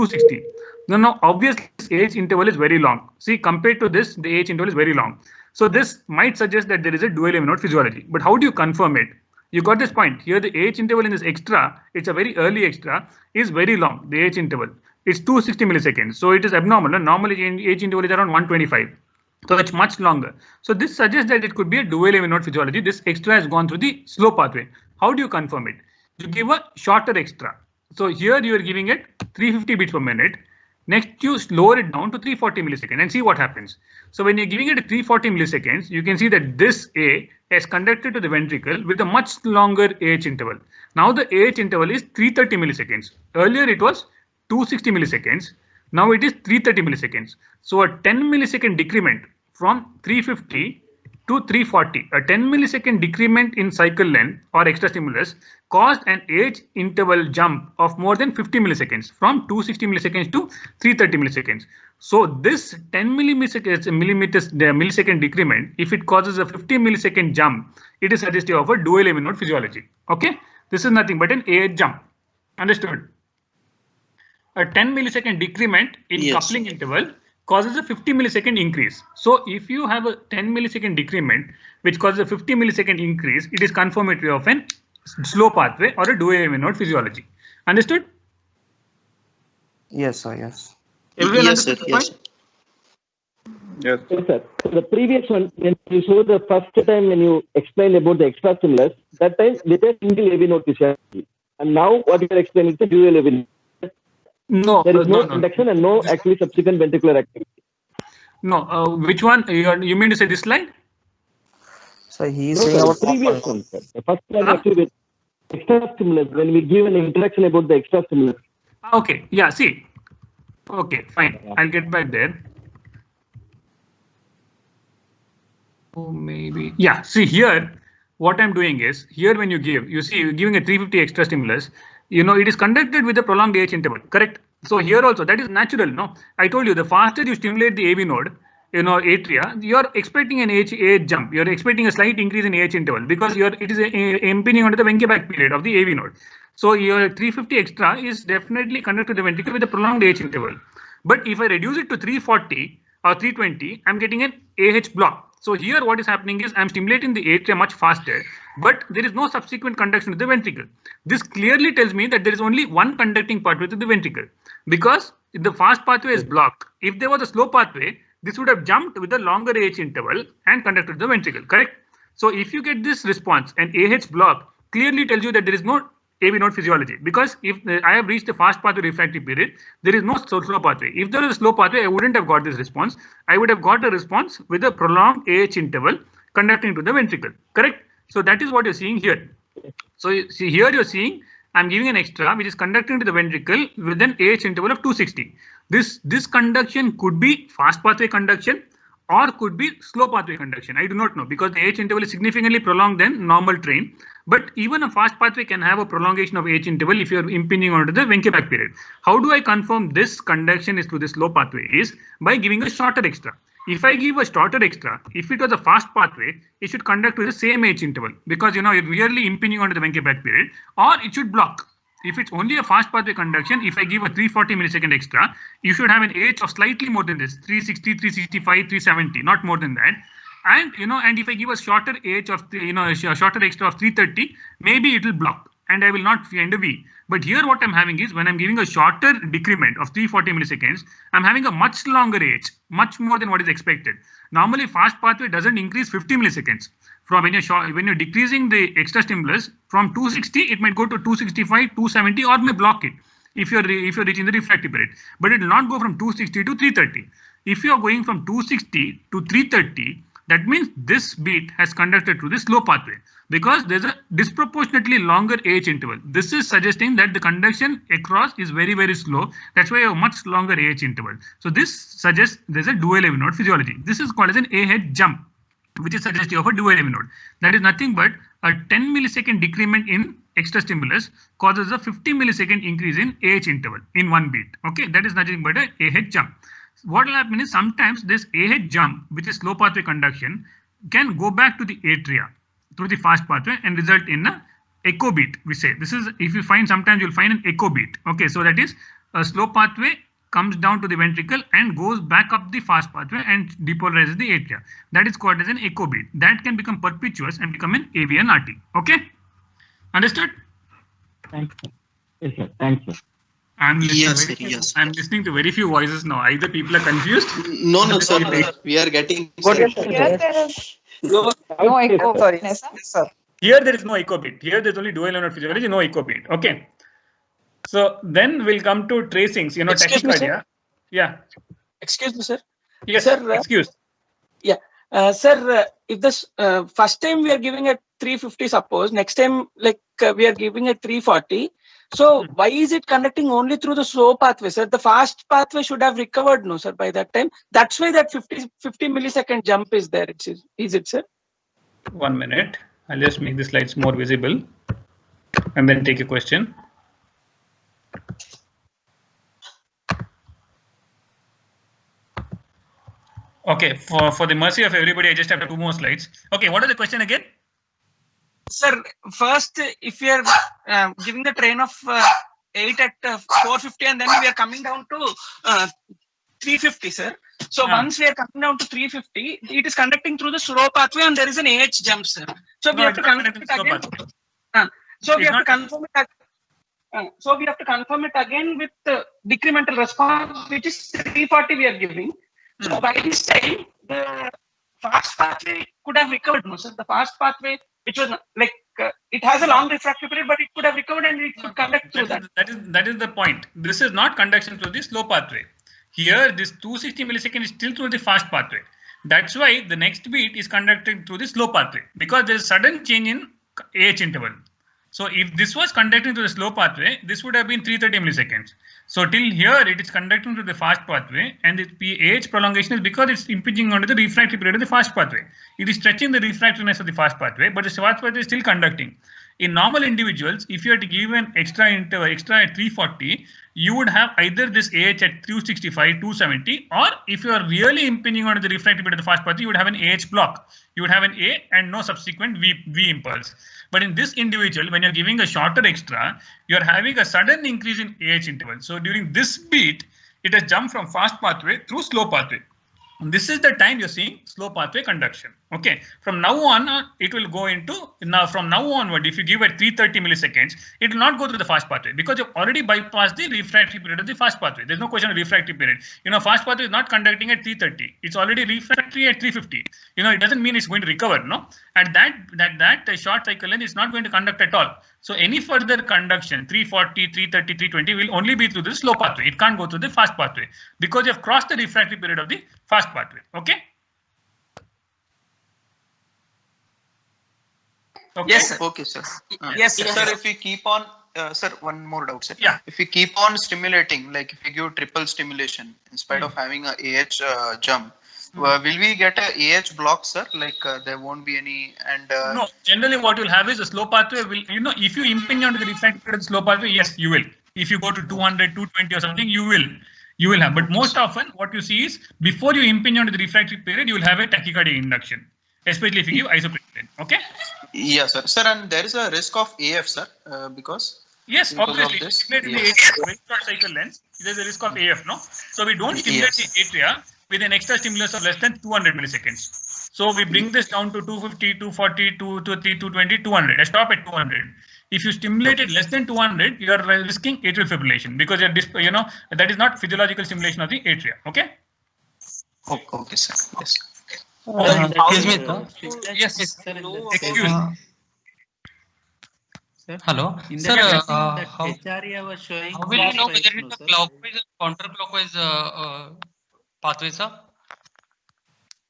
260. Now obviously this AH interval is very long. See, compared to this, the AH interval is very long. So this might suggest that there is a dual AV node physiology. But how do you confirm it? You got this point. Here the AH interval in this extra, it's a very early extra, is very long, the AH interval. It's 260 milliseconds. So it is abnormal. Normally AH interval is around 125. So it's much longer. So this suggests that it could be a dual AV node physiology. This extra has gone through the slow pathway. How do you confirm it? You give a shorter extra. So here you are giving it 350 beats per minute. Next, you lower it down to 340 milliseconds and see what happens. So when you're giving it 340 milliseconds, you can see that this A is conducted to the ventricle with a much longer AH interval. Now the AH interval is 330 milliseconds. Earlier it was 260 milliseconds. Now it is 330 milliseconds. So a 10 millisecond decrement from 350 to 340, a 10 millisecond decrement in cycle length or extra stimulus caused an AH interval jump of more than 50 milliseconds from 260 milliseconds to 330 milliseconds. So this 10 millisecond decrement, if it causes a 50 millisecond jump, it is suggestive of a dual AV node physiology. Okay, this is nothing but an AH jump. Understood? A 10 millisecond decrement in coupling interval causes a 50 millisecond increase. So if you have a 10 millisecond decrement which causes a 50 millisecond increase, it is confirmatory of an slow pathway or a dual AV node physiology. Understood? Yes, sir. Yes. Everyone Yes, sir. Yes. Yes, sir. So the previous one, when you showed the first time when you explained about the extra stimulus, that time with a single AV node physiology. And now what you are explaining is the dual AV node. No, there is no conduction and no actually subsequent ventricular activity. No, which one? You mean to say this slide? So he is No, saying sir, about the previous one, sir. The first slide actually with extra stimulus, when we give an introduction about the extra stimulus. Okay, yeah, see. Okay, fine. I'll get back there. Oh, maybe. Yeah, see here, what I'm doing is, here when you give, you see, you're giving a 350 extra stimulus, you know, it is conducted with a prolonged AH interval, correct? So here also, that is natural, no? I told you, the faster you stimulate the AV node, you know, atria, you're expecting an AH jump. You're expecting a slight increase in AH interval because it is impinging onto the Wenckebach period of the AV node. So your 350 extra is definitely conducted to the ventricle with a prolonged AH interval. But if I reduce it to 340 or 320, I'm getting an AH block. So here what is happening is I'm stimulating the atria much faster, but there is no subsequent conduction to the ventricle. This clearly tells me that there is only one conducting pathway to the ventricle because the fast pathway is blocked. If there was a slow pathway, this would have jumped with a longer AH interval and conducted to the ventricle, correct? So if you get this response, an AH block clearly tells you that there is no AV node physiology because if I have reached the fast pathway refractory period, there is no slow pathway. If there is a slow pathway, I wouldn't have got this response. I would have got a response with a prolonged AH interval conducting to the ventricle, correct? So that is what you're seeing here. So you see here you're seeing I'm giving an extra which is conducting to the ventricle with an AH interval of 260. This conduction could be fast pathway conduction or could be slow pathway conduction. I do not know because the AH interval is significantly prolonged than normal train. But even a fast pathway can have a prolongation of AH interval if you're impinging onto the Wenckebach period. How do I confirm this conduction is through the slow pathway? Is by giving a shorter extra. If I give a shorter extra, if it was a fast pathway, it should conduct with the same AH interval because you know you're really impinging onto the Wenckebach period, or it should block. If it's only a fast pathway conduction, if I give a 340 millisecond extra, you should have an AH of slightly more than this, 360, 365, 370, not more than that. And you know, and if I give a shorter AH of a shorter extra of 330, maybe it will block and I will not find a V. But here what I'm having is when I'm giving a shorter decrement of 340 milliseconds, I'm having a much longer AH, much more than what is expected. Normally fast pathway doesn't increase 50 milliseconds. From when you're decreasing the extra stimulus from 260, it might go to 265, 270, or may block it if you're reaching the refractory period. But it will not go from 260 to 330. If you are going from 260 to 330, that means this beat has conducted through the slow pathway because there's a disproportionately longer AH interval. This is suggesting that the conduction across is very, very slow. That's why you have a much longer AH interval. So this suggests there's a dual AV node physiology. This is called as an AH jump, which is suggestive of a dual AV node. That is nothing but a 10 millisecond decrement in extra stimulus causes a 50 millisecond increase in AH interval in one beat. Okay, that is nothing but a AH jump. What will happen is sometimes this AH jump, which is slow pathway conduction, can go back to the atria through the fast pathway and result in a echo beat. We say this is if you find sometimes you'll find an echo beat. Okay, so that is a slow pathway comes down to the ventricle and goes back up the fast pathway and depolarizes the atria. That is called as an echo beat. That can become perpetuous and become an AVNRT. Okay, understood? Thanks, sir. Yes, sir. Thanks, sir. I'm listening, Yes, sir, yes. I'm listening to very few voices now. Either people are confused. No, sir. We are getting. What is Here there is No echo. sorry, Yes, sir. Here there is no echo beat. Here there's only dual node physiology, no echo beat. Okay. So then we'll come to tracings. You know, Excuse me, tachycardia. Yeah. Excuse me, sir. Yes, Sir, excuse. Sir, if this first time we are giving at 350, suppose next time we are giving at 340. So why is it conducting only through the slow pathway, sir? The fast pathway should have recovered, no, sir, by that time. That's why that 50 millisecond jump is there. Is it, sir? 1 minute. I'll just make the slides more visible and then take a question. Okay, for the mercy of everybody, I just have 2 more slides. Okay, what is the question again? Sir, first, if we are giving the train of 8 at 450 and then we are coming down to 350, sir. So once we are coming down to 350, it is conducting through the slow pathway and there is an AH jump, sir. So we have to confirm it again. So we have to confirm it again with the decremental response, which is 340 we are giving. So by this time, the fast pathway could have recovered, no, sir. The fast pathway, which was it has a long refractory period, but it could have recovered and it could conduct through that. That is the point. This is not conduction through the slow pathway. Here, this 260 milliseconds is still through the fast pathway. That's why the next beat is conducted through the slow pathway, because there is sudden change in AH interval. So if this was conducting through the slow pathway, this would have been 330 milliseconds. So till here, it is conducting through the fast pathway, and the AH prolongation is because it's impinging onto the refractory period of the fast pathway. It is stretching the refractoriness of the fast pathway, but the fast pathway is still conducting. In normal individuals, if you are to give an extra interval, extra at 340, you would have either this AH at 265, 270, or if you are really impinging onto the refractory period of the fast pathway, you would have an AH block. You would have an A and no subsequent V impulse. But in this individual, when you're giving a shorter extra, you're having a sudden increase in AH interval. So during this beat, it has jumped from fast pathway through slow pathway. This is the time you're seeing slow pathway conduction. Okay, from now on, it will go into from now onward. If you give it 330 milliseconds, it will not go through the fast pathway because you've already bypassed the refractory period of the fast pathway. There's no question of refractory period. You know, fast pathway is not conducting at 330. It's already refractory at 350. You know, it doesn't mean it's going to recover. No, at that short cycle length, it's not going to conduct at all. So any further conduction, 340, 330, 320, will only be through the slow pathway. It can't go through the fast pathway because you have crossed the refractory period of the fast pathway. Okay. Okay. Yes, sir. Okay, sir. Yes, sir. Sir, if we keep on, sir, one more doubt, sir. Yeah. If we keep on stimulating, like if we give triple stimulation, in spite of having a AH jump, will we get a AH block, sir? Like there won't be any, and no. Generally, what you'll have is a slow pathway. Will, you know, if you impinge onto the refractory period of the slow pathway, yes, you will. If you go to 200, 220 or something, you will have. But most often, what you see is before you impinge onto the refractory period, you will have a tachycardia induction, especially if you give isoprene. Okay. Yes, sir. Sir, and there is a risk of AF, sir, because. Yes, obviously. Stimulate the atria with short cycle length. There's a risk of AF, no? So we don't stimulate the atria with an extra stimulus of less than 200 milliseconds. So we bring this down to 250, 240, 230, 220, 200. I stop at 200. If you stimulate it less than 200, you are risking atrial fibrillation because you know that is not physiological stimulation of the atria. Okay. Okay, sir. Yes. Excuse me, sir. Yes. Excuse. Hello. Sir, how was showing will you know whether it is a clockwise or counterclockwise pathway, sir?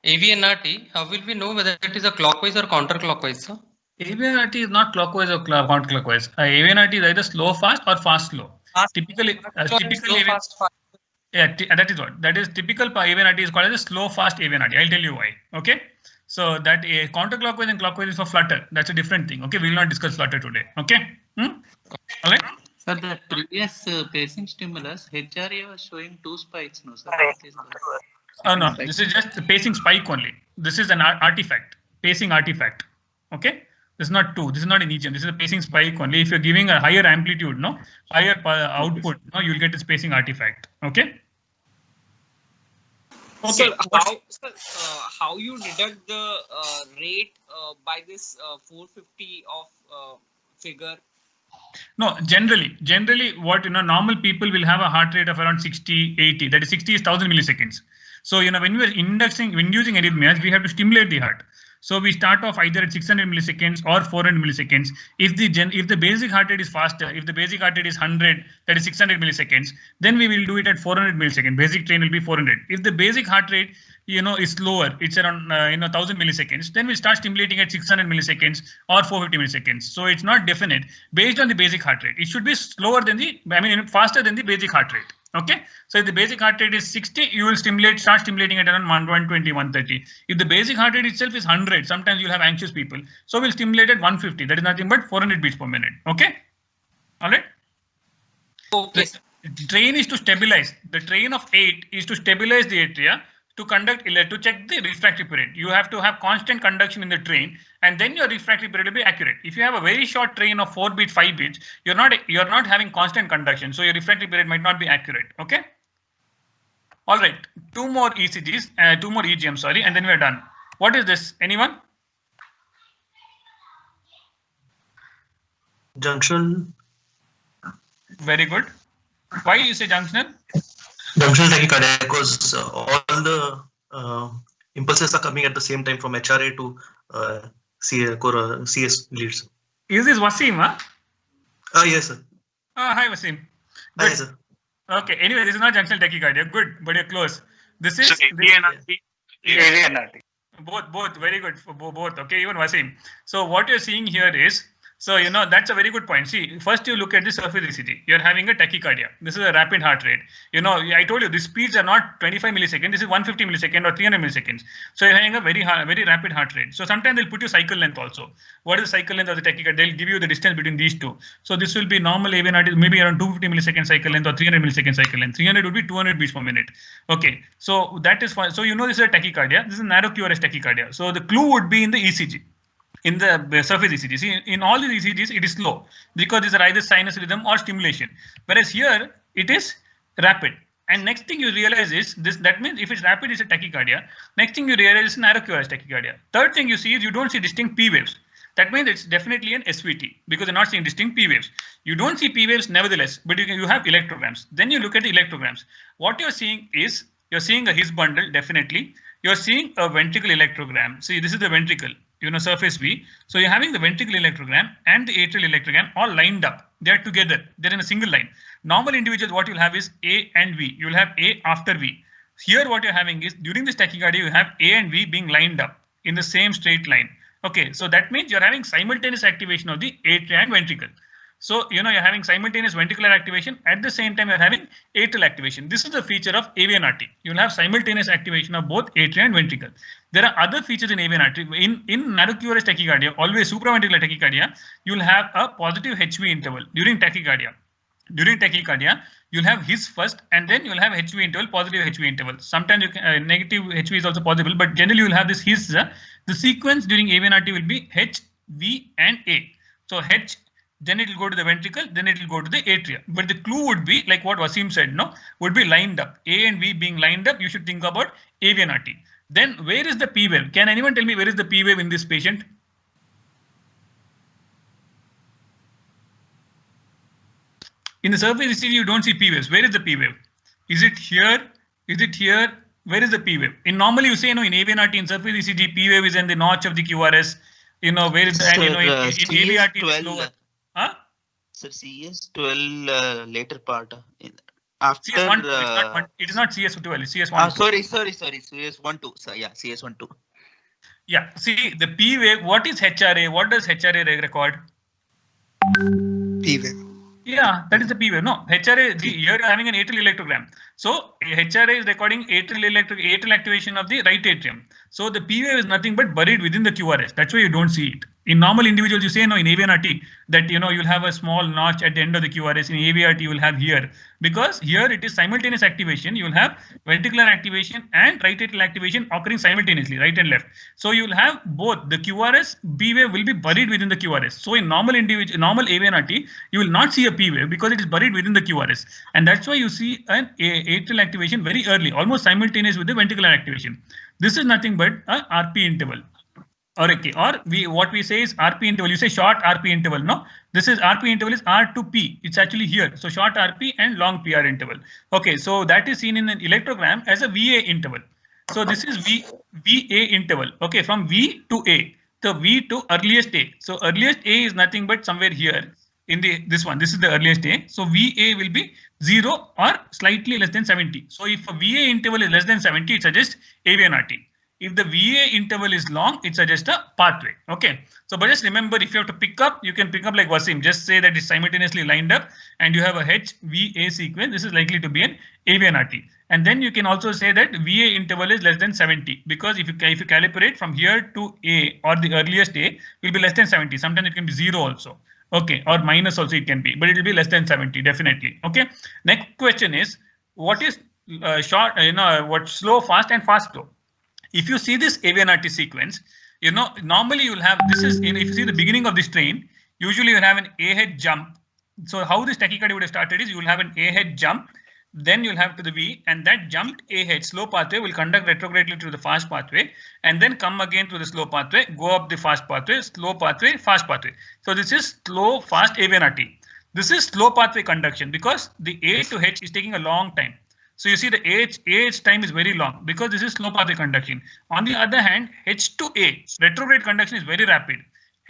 AVNRT, how will we know whether it is a clockwise or counterclockwise, sir? AVNRT is not clockwise or counterclockwise. AVNRT is either slow fast or fast slow. Typically, fast. Yeah, that is what. That is typical AVNRT is called as a slow fast AVNRT. I'll tell you why. Okay. So that counterclockwise and clockwise is for flutter. That's a different thing. Okay, we will not discuss flutter today. Okay. All right. Sir, the previous pacing stimulus, HRA was showing 2 spikes, no, sir? Oh no, this is just the pacing spike only. This is an artifact, pacing artifact. Okay. This is not 2. This is not an EGM. This is a pacing spike only. If you're giving a higher amplitude, no, higher output, no, you'll get a spacing artifact. Okay. Okay. Sir, how you deduct the rate by this 450 of figure? No, generally what, normal people will have a heart rate of around 60, 80. That is 60 is 1000 milliseconds. So, when we are inducing arrhythmias, we have to stimulate the heart. So we start off either at 600 milliseconds or 400 milliseconds. If the basic heart rate is faster, if the basic heart rate is 100, that is 600 milliseconds, then we will do it at 400 milliseconds. Basic train will be 400. If the basic heart rate, is slower, it's around 1000 milliseconds, then we'll start stimulating at 600 milliseconds or 450 milliseconds. So it's not definite based on the basic heart rate. It should be slower than faster than the basic heart rate. Okay, so if the basic heart rate is 60, you will start stimulating at around 120, 130. If the basic heart rate itself is 100, sometimes you'll have anxious people. So we'll stimulate at 150. That is nothing but 400 beats per minute. Okay, all right. Okay. The train is to stabilize. The train of 8 is to stabilize the atria to check the refractory period. You have to have constant conduction in the train, and then your refractory period will be accurate. If you have a very short train of 4 beats, 5 beats, you're not having constant conduction, so your refractory period might not be accurate. Okay. All right. 2 more ECGs, 2 more EGMs, sorry, and then we're done. What is this? Anyone? Junction. Very good. Why you say junctional? Junctional tachycardia, because all the impulses are coming at the same time from HRA to CS leads. Is this Wasim? Huh? Yes, sir. Hi, Wasim. Good. Hi, sir. Okay. Anyway, this is not junctional tachycardia. Good, but you're close. This is both. Very good for both. Okay, even Wasim. So what you're seeing here is. So, that's a very good point. See, first you look at the surface ECG. You're having a tachycardia. This is a rapid heart rate. I told you the speeds are not 25 milliseconds. This is 150 milliseconds or 300 milliseconds. So you're having a very rapid heart rate. So sometimes they'll put you cycle length also. What is the cycle length of the tachycardia? They'll give you the distance between these two. So this will be normal AV heart, maybe around 250 millisecond cycle length or 300 millisecond cycle length. 300 would be 200 beats per minute. Okay. So that is fine. So this is a tachycardia. This is a narrow QRS tachycardia. So the clue would be in the ECG. In the surface ECG. See, in all these ECGs, it is slow because these are either sinus rhythm or stimulation. Whereas here, it is rapid. And next thing you realize is this. That means if it's rapid, it's a tachycardia. Next thing you realize is narrow QRS tachycardia. Third thing you see is you don't see distinct P waves. That means it's definitely an SVT because you're not seeing distinct P waves. You don't see P waves nevertheless, but you have electrograms. Then you look at the electrograms. What you're seeing is you're seeing a His bundle, definitely. You're seeing a ventricle electrogram. See, this is the ventricle. Surface V. So you're having the ventricle electrogram and the atrial electrogram all lined up. They're together. They're in a single line. Normal individuals, what you'll have is A and V. You'll have A after V. Here, what you're having is during this tachycardia, you have A and V being lined up in the same straight line. Okay, so that means you're having simultaneous activation of the atria and ventricle. So, you're having simultaneous ventricular activation. At the same time, you're having atrial activation. This is the feature of AV NRT. You'll have simultaneous activation of both atria and ventricle. There are other features in AV NRT. In narrow QRS tachycardia, always supraventricular tachycardia, you'll have a positive HV interval during tachycardia. During tachycardia, you'll have His first, and then you'll have HV interval, positive HV interval. Sometimes negative HV is also possible, but generally you'll have this His. The sequence during AV NRT will be H, V, and A. So H. Then it will go to the ventricle, then it will go to the atria. But the clue would be, like what Wasim said, would be lined up. A and V being lined up, you should think about AV NRT. Then where is the P wave? Can anyone tell me where is the P wave in this patient? In the surface ECG, you don't see P waves. Where is the P wave? Is it here? Is it here? Where is the P wave? Normally you say, in AV NRT, in surface ECG, P wave is in the notch of the QRS. Where is the, and in AVRT it's lower. Huh? So CS12 later part. After CS1, it is not CS12, it's CS1. Sorry, CS12. So yeah, CS12. Yeah, see the P wave. What is HRA? What does HRA record? P wave. Yeah, that is the P wave. No, HRA. Here you're having an atrial electrogram. So HRA is recording atrial activation of the right atrium. So the P wave is nothing but buried within the QRS. That's why you don't see it. In normal individuals, you say no in AVNRT that you'll have a small notch at the end of the QRS. In AVRT, you will have here, because here it is simultaneous activation. You will have ventricular activation and right atrial activation occurring simultaneously, right and left. So you will have both. The QRS B wave will be buried within the QRS. So in normal AVNRT, you will not see a P wave because it is buried within the QRS, and that's why you see an atrial activation very early, almost simultaneous with the ventricular activation. This is nothing but a RP interval. What we say is RP interval. You say short RP interval. No, this is RP interval is R to P. It's actually here. So short RP and long PR interval. Okay, so that is seen in an electrogram as a VA interval. So this is VA interval. Okay, from V to A. So V to earliest A. So earliest A is nothing but somewhere here in this one. This is the earliest A. So VA will be 0 or slightly less than 70. So if a VA interval is less than 70, it suggests AVNRT. If the VA interval is long, it suggests a pathway. Okay. So, but just remember, if you have to pick up, you can pick up like Wasim. Just say that it's simultaneously lined up and you have a HVA sequence. This is likely to be an AVNRT. And then you can also say that VA interval is less than 70, because if you calibrate from here to A, or the earliest A will be less than 70. Sometimes it can be 0 also. Okay. Or minus also it can be, but it will be less than 70 definitely. Okay. Next question is, what is short, what slow, fast and fast flow? If you see this AVNRT sequence, normally you will have, this is, if you see the beginning of this train, usually you have an A-head jump. So how this tachycardia would have started is you will have an A-head jump, then you'll have to the V, and that jumped A-head slow pathway will conduct retrogradely to the fast pathway, and then come again to the slow pathway, go up the fast pathway, slow pathway, fast pathway. So this is slow, fast AVNRT. This is slow pathway conduction because the A to H is taking a long time. So you see the AH time is very long because this is slow pathway conduction. On the other hand, H to A, retrograde conduction is very rapid.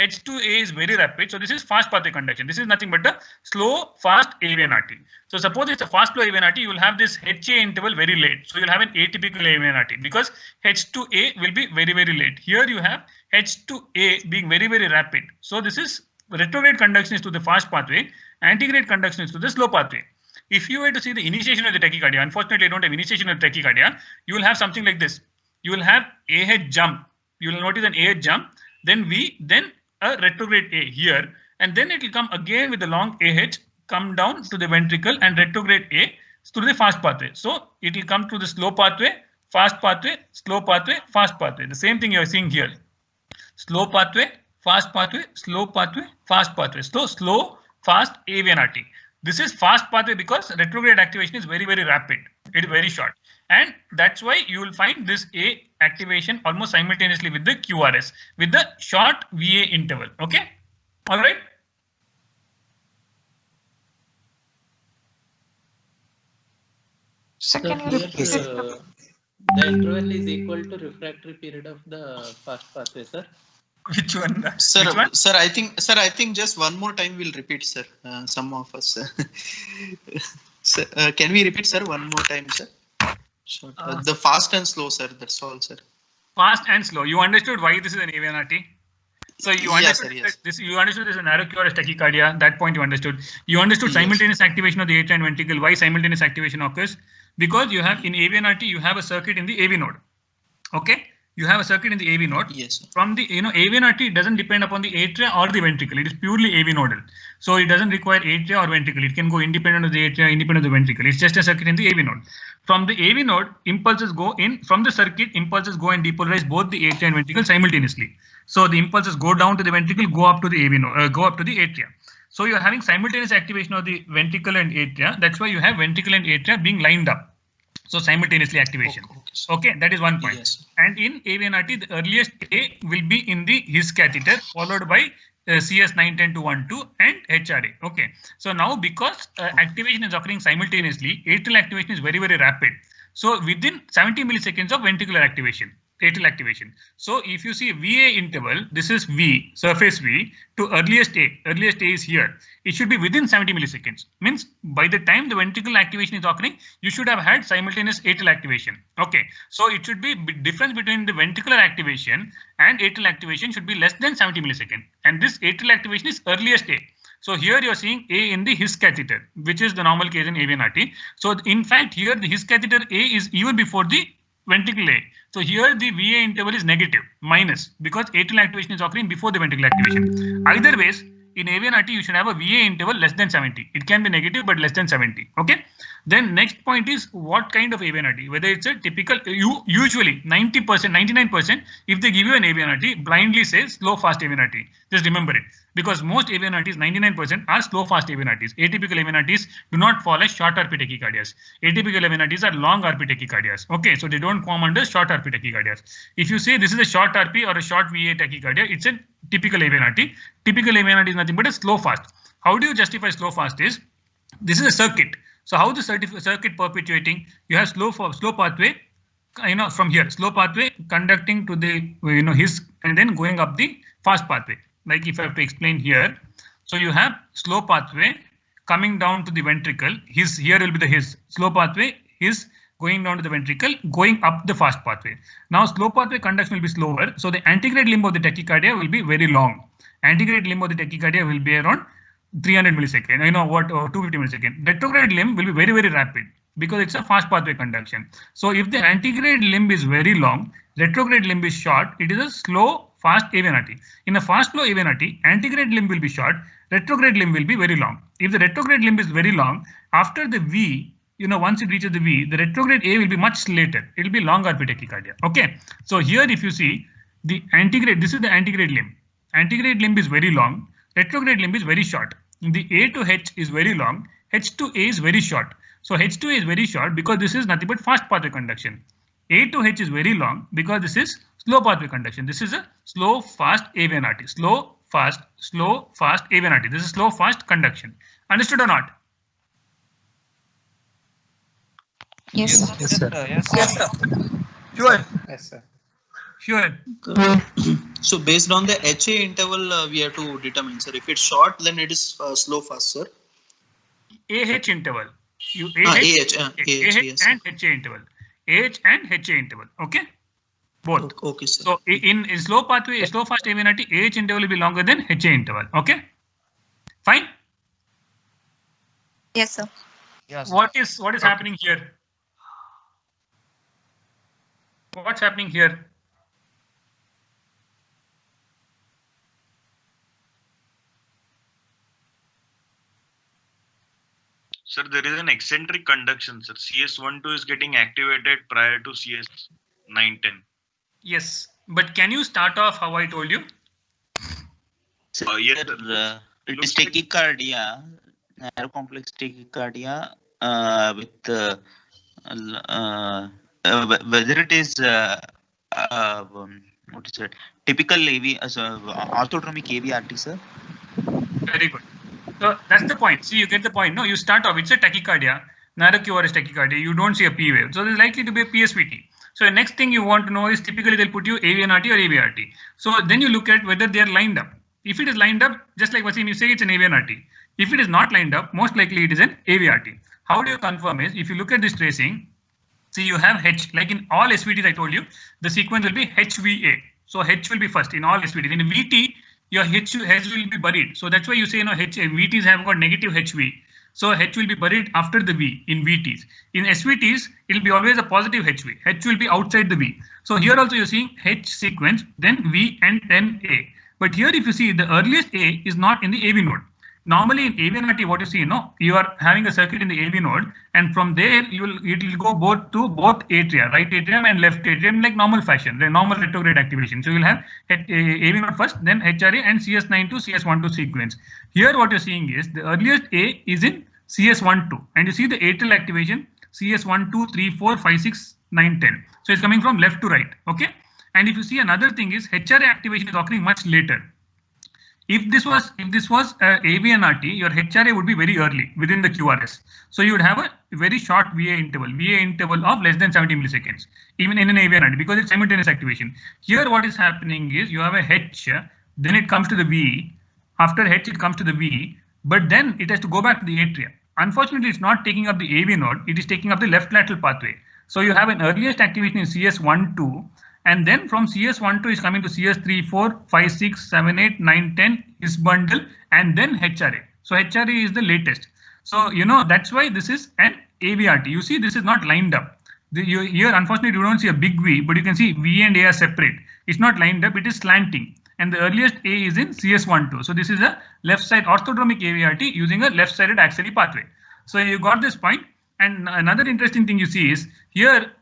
H to A is very rapid. So this is fast pathway conduction. This is nothing but the slow, fast AVNRT. So suppose it's a fast flow AVNRT, you will have this HA interval very late. So you'll have an atypical AVNRT because H to A will be very, very late. Here you have H to A being very, very rapid. So this is retrograde conduction is to the fast pathway, antegrade conduction is to the slow pathway. If you were to see the initiation of the tachycardia, unfortunately, I don't have initiation of the tachycardia, you will have something like this. You will have A-head jump. You will notice an A-head jump, then V, then a retrograde A here, and then it will come again with the long A-head, come down to the ventricle and retrograde A through the fast pathway. So it will come to the slow pathway, fast pathway, slow pathway, fast pathway. The same thing you are seeing here. Slow pathway, fast pathway, slow pathway, fast pathway. So slow, fast AVNRT. This is fast pathway because retrograde activation is very, very rapid. It is very short. And that's why you will find this A activation almost simultaneously with the QRS, with the short VA interval. Okay. All right. Second, the interval is equal to refractory period of the fast pathway, sir. Which one? Sir, Which one? sir, I think just one more time we'll repeat, sir. Some of us. Sir, can we repeat, sir, one more time, sir? Sure. The fast and slow, sir. That's all, sir. Fast and slow. You understood why this is an AVNRT? So you understood yes, sir, yes. this. You understood this is a narrow QRS tachycardia. That point you understood. You understood simultaneous activation of the atria and ventricle. Why simultaneous activation occurs? Because you have in AVNRT you have a circuit in the AV node. Okay. You have a circuit in the AV node. Yes. Sir. From the AVNRT doesn't depend upon the atria or the ventricle. It is purely AV nodal. So it doesn't require atria or ventricle. It can go independent of the atria, independent of the ventricle. It's just a circuit in the AV node. From the AV node, impulses go in. From the circuit, impulses go and depolarize both the atria and ventricle simultaneously. So the impulses go down to the ventricle, go up to the AV node, go up to the atria. So you're having simultaneous activation of the ventricle and atria. That's why you have ventricle and atria being lined up. So simultaneously activation. Okay, that is one point. Yes. And in AVNRT, the earliest A will be in the His catheter, followed by CS 910-12 and HRA. Okay, so now because activation is occurring simultaneously, atrial activation is very, very rapid. So within 70 milliseconds of ventricular activation, atrial activation. So if you see VA interval, this is V, surface V to earliest A is here. It should be within 70 milliseconds. Means by the time the ventricular activation is occurring, you should have had simultaneous atrial activation. Okay, so it should be difference between the ventricular activation and atrial activation should be less than 70 milliseconds. And this atrial activation is earliest A. So here you are seeing A in the His catheter, which is the normal case in AVNRT. So in fact, here the His catheter A is even before the ventricle A. So here the VA interval is negative, minus, because atrial activation is occurring before the ventricular activation. Either ways, in AVNRT, you should have a VA interval less than 70. It can be negative, but less than 70. Okay. Then next point is what kind of AVNRT, whether it's a typical, usually 90%, 99%, if they give you an AVNRT, blindly say slow fast AVNRT. Just remember it, because most AVNRTs, 99% are slow fast AVNRTs. Atypical AVNRTs do not fall as short RP tachycardias. Atypical AVNRTs are long RP tachycardias. Okay, so they don't come under short RP tachycardias. If you say this is a short RP or a short VA tachycardia, it's a typical AVNRT. Typical AVNRT is nothing but a slow fast. How do you justify slow fast is, this is a circuit. So how the circuit perpetuating? You have slow pathway, from here, slow pathway conducting to the, his, and then going up the fast pathway. Like if I have to explain here, so you have slow pathway coming down to the ventricle. Here will be the his slow pathway, his going down to the ventricle, going up the fast pathway. Now slow pathway conduction will be slower, so the antegrade limb of the tachycardia will be very long. Antegrade limb of the tachycardia will be around 300 milliseconds, 250 milliseconds. Retrograde limb will be very, very rapid because it's a fast pathway conduction. So if the antegrade limb is very long, retrograde limb is short, it is a slow fast AVNRT. In a fast flow AVNRT, antegrade limb will be short, retrograde limb will be very long. If the retrograde limb is very long, after the V, once it reaches the V, the retrograde A will be much later. It will be long RP tachycardia. Okay. So here, if you see the antegrade, this is the antegrade limb. Antegrade limb is very long. Retrograde limb is very short. The A to H is very long. H to A is very short. So H to A is very short because this is nothing but fast pathway conduction. A to H is very long because this is slow pathway conduction. This is a slow fast AVNRT. Slow fast AVNRT. This is slow fast conduction. Understood or not? Yes, sir. Yes, sir. Yes, sir. Sure. Yes, sir. Sure. So based on the HA interval, we have to determine, sir. If it's short, then it is slow fast, sir. AH interval. AH, yes. And HA interval. AH and HA interval. Okay. Both. Okay, sir. So in slow pathway, slow fast AVNRT, AH interval will be longer than HA interval. Okay. Fine. Yes, sir. Yes. What is happening here? What's happening here? Sir, there is an eccentric conduction, sir. CS12 is getting activated prior to CS910. Yes, but can you start off how I told you? Yes, it is tachycardia, narrow complex tachycardia with whether it is what is it? Typical AV as orthodromic AVRT, sir. Very good. So that's the point. See, you get the point. No, you start off, it's a tachycardia, narrow QRS tachycardia. You don't see a P wave. So there's likely to be a PSVT. So the next thing you want to know is typically they'll put you AVNRT or AVRT. So then you look at whether they are lined up. If it is lined up, just like Wasim, you say it's an AVNRT. If it is not lined up, most likely it is an AVRT. How do you confirm is, if you look at this tracing, see you have H, like in all SVTs I told you, the sequence will be HVA. So H will be first in all SVTs. In VT, your H will be buried. So that's why you say, VTs have got negative HV. So H will be buried after the V in VTs. In SVTs, it will be always a positive HV. H will be outside the V. So here also you're seeing H sequence, then V and then A. But here if you see the earliest A is not in the AV node. Normally in AVNRT, what you see, you are having a circuit in the AV node, and from there it will go both atria, right atrium and left atrium, like normal fashion, the normal retrograde activation. So you will have AV node first, then HRA and CS9 to CS12 sequence. Here what you're seeing is the earliest A is in CS12, and you see the atrial activation CS1, 2, 3, 4, 5, 6, 9, 10. So it's coming from left to right. Okay. And if you see another thing is HRA activation is occurring much later. If this was AVNRT, your HRA would be very early within the QRS. So you would have a very short VA interval of less than 70 milliseconds, even in an AVNRT, because it's simultaneous activation. Here what is happening is you have a H, then it comes to the V. After H, it comes to the V, but then it has to go back to the atria. Unfortunately, it's not taking up the AV node, it is taking up the left lateral pathway. So you have an earliest activation in CS1, 2, and then from CS1, 2 is coming to CS3, 4, 5, 6, 7, 8, 9, 10, is bundle, and then HRA. So HRA is the latest. So, that's why this is an AVRT. You see, this is not lined up. Here, unfortunately, you don't see a big V, but you can see V and A are separate. It's not lined up, it is slanting. And the earliest A is in CS12. So this is a left side orthodromic AVRT using a left-sided axillary pathway. So you got this point. And another interesting thing you see is here,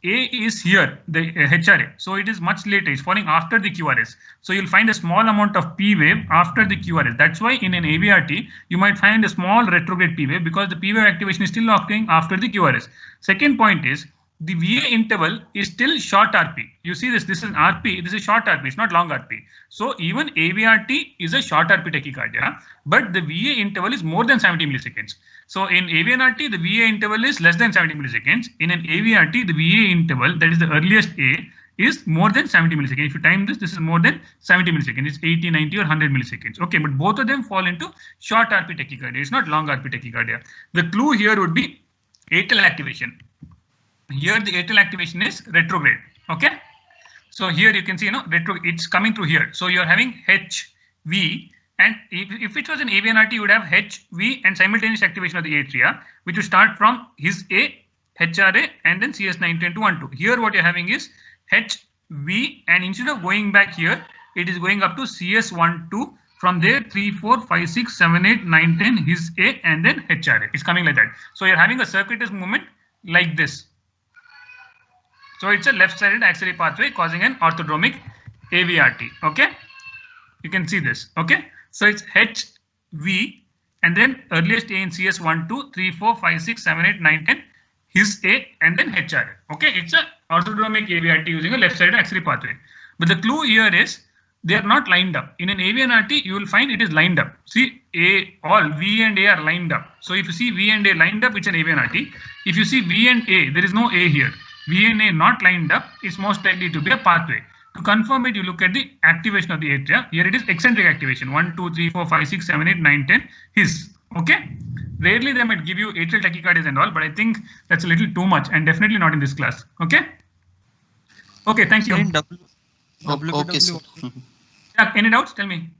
A is here, the HRA. So it is much later. It's falling after the QRS. So you'll find a small amount of P wave after the QRS. That's why in an AVRT, you might find a small retrograde P wave because the P wave activation is still occurring after the QRS. Second point is the VA interval is still short RP. You see this is an RP, this is short RP, it's not long RP. So even AVRT is a short RP tachycardia, but the VA interval is more than 70 milliseconds. So in AVNRT, the VA interval is less than 70 milliseconds. In an AVRT, the VA interval, that is the earliest A, is more than 70 milliseconds. If you time this, this is more than 70 milliseconds. It's 80, 90 or 100 milliseconds. Okay, but both of them fall into short RP tachycardia. It's not long RP tachycardia. The clue here would be atrial activation. Here the atrial activation is retrograde. Okay, so here you can see, it's coming through here. So you're having HV, and if it was an AVNRT, you would have HV and simultaneous activation of the atria, which would start from his A, HRA, and then CS91012. Here what you're having is HV, and instead of going back here, it is going up to CS12. From there, 3, 4, 5, 6, 7, 8, 9, 10, his A, and then HRA. It's coming like that. So you're having a circuitous movement like this. So it's a left-sided axillary pathway causing an orthodromic AVRT. Okay, you can see this. Okay, so it's HV and then earliest A in CS12, 3, 4, 5, 6, 7, 8, 9, 10, his A, and then HRA. Okay, it's a orthodromic AVRT using a left-sided axillary pathway. But the clue here is they are not lined up. In an AVNRT, you will find it is lined up. See, all V and A are lined up. So if you see V and A lined up, it's an AVNRT. If you see V and A, there is no A here. V and A not lined up is most likely to be a pathway. To confirm it, you look at the activation of the atria. Here it is eccentric activation. 1, 2, 3, 4, 5, 6, 7, 8, 9, 10. His. Okay. Rarely they might give you atrial tachycardias and all, but I think that's a little too much and definitely not in this class. Okay. Okay. Thank you. Okay, sir. Yeah, any doubts? Tell me.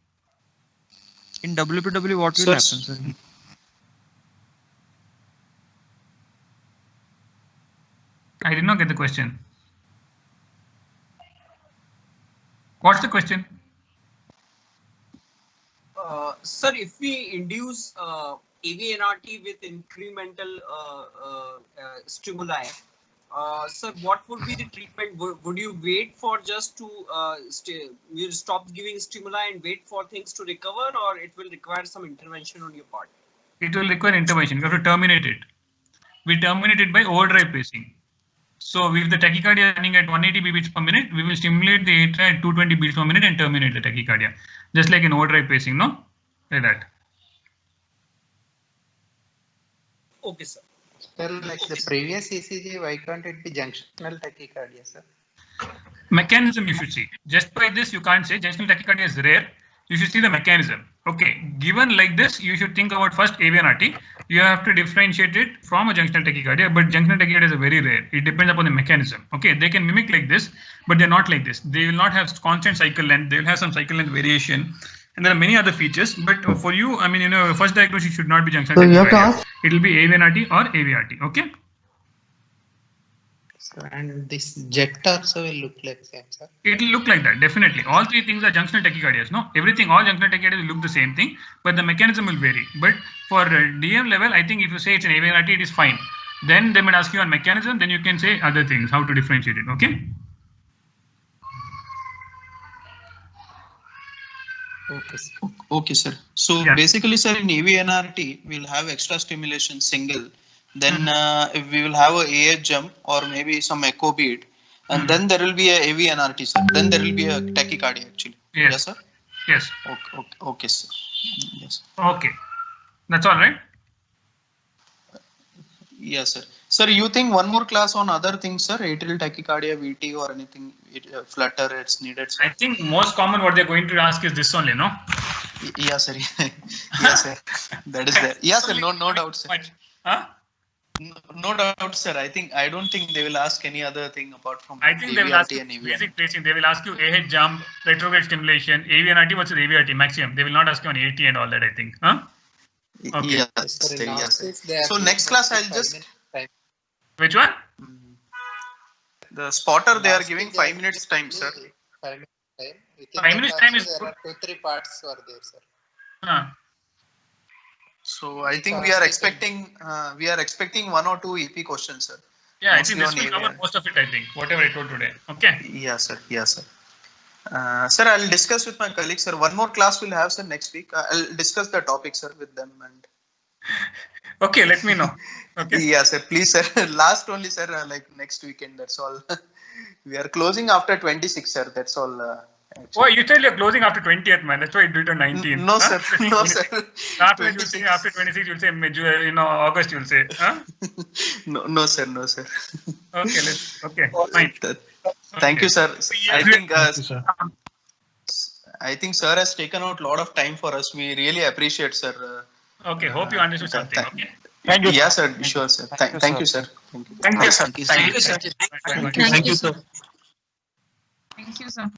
In WPW, what will happen, sir? I did not get the question. What's the question? Sir, if we induce AVNRT with incremental stimuli, sir, what would be the treatment? Would you wait for just to you stop giving stimuli and wait for things to recover, or it will require some intervention on your part? It will require intervention. You have to terminate it. We terminate it by overdrive pacing. So if the tachycardia is running at 180 beats per minute, we will stimulate the atria at 220 beats per minute and terminate the tachycardia. Just like in overdrive pacing, no? Like that. Okay, sir. Sir, like the previous ECG, why can't it be junctional tachycardia, sir? Mechanism you should see. Just by this, you can't say junctional tachycardia is rare. You should see the mechanism. Okay, given like this, you should think about first AVNRT. You have to differentiate it from a junctional tachycardia, but junctional tachycardia is very rare. It depends upon the mechanism. Okay, they can mimic like this, but they're not like this. They will not have constant cycle length. They will have some cycle length variation. And there are many other features, but for you, I mean, first diagnosis should not be junctional tachycardia. It will be AVNRT or AVRT. Okay. So, and this jet also will look like same, sir. It will look like that, definitely. All three things are junctional tachycardias. No, everything, all junctional tachycardias will look the same thing, but the mechanism will vary. But for DM level, I think if you say it's an AVNRT, it is fine. Then they might ask you on mechanism, then you can say other things, how to differentiate it. Okay. Okay, sir. So yeah. Basically, sir, in AVNRT, we'll have extra stimulation single. Then if we will have a AH jump or maybe some echo beat, and then there will be a AVNRT, sir. Then there will be a tachycardia actually. Yes, yes sir. Yes. Okay, sir. Yes. Okay. That's all right. Yes, sir. Sir, you think one more class on other things, sir? Atrial tachycardia, VT, or anything? Flutter, it's needed, sir. I think most common what they're going to ask is this only, no? Yes, sir. Yes, sir. That is there. Yes, sir. No doubt, sir. Huh? No doubt, sir. I don't think they will ask any other thing apart from. I think they will ask you basic pacing. They will ask you AH jump, retrograde stimulation, AVNRT versus AVRT maximum. They will not ask you on AT and all that, I think. Huh? Okay. Yes, sir. Yes, sir. So next class I'll just. Which one? The spotter they are giving 5 minutes time, sir. 5 minutes time. Within 5 minutes time is there good. are 2-3 parts are there, sir. So I think we are expecting 1 or 2 EP questions, sir. Yeah, Mostly I think this on will cover AVN. most of it. I think whatever I told today. Okay. Yes, sir. Yes, sir. Sir, I'll discuss with my colleagues, sir. One more class we'll have, sir, next week. I'll discuss the topic, sir, with them. And Okay, let me know. Okay. yeah, sir. Please, sir. Last only, sir. Like next weekend. That's all. We are closing after 26, sir. That's all. Oh, you said you're closing after 20th, man. That's why you did it on 19th. No, sir. No, sir. After 26, you'll say August. You'll say, huh? No, sir. No, sir. Okay, fine. Thank you, sir. Yeah. I think sir has taken out a lot of time for us. We really appreciate, sir. Okay, hope you understood something. Okay. Thank you. Yeah, sir. Sure, sir. Thank you, sir. Thank you, sir. Thank you, sir. Thank you, sir.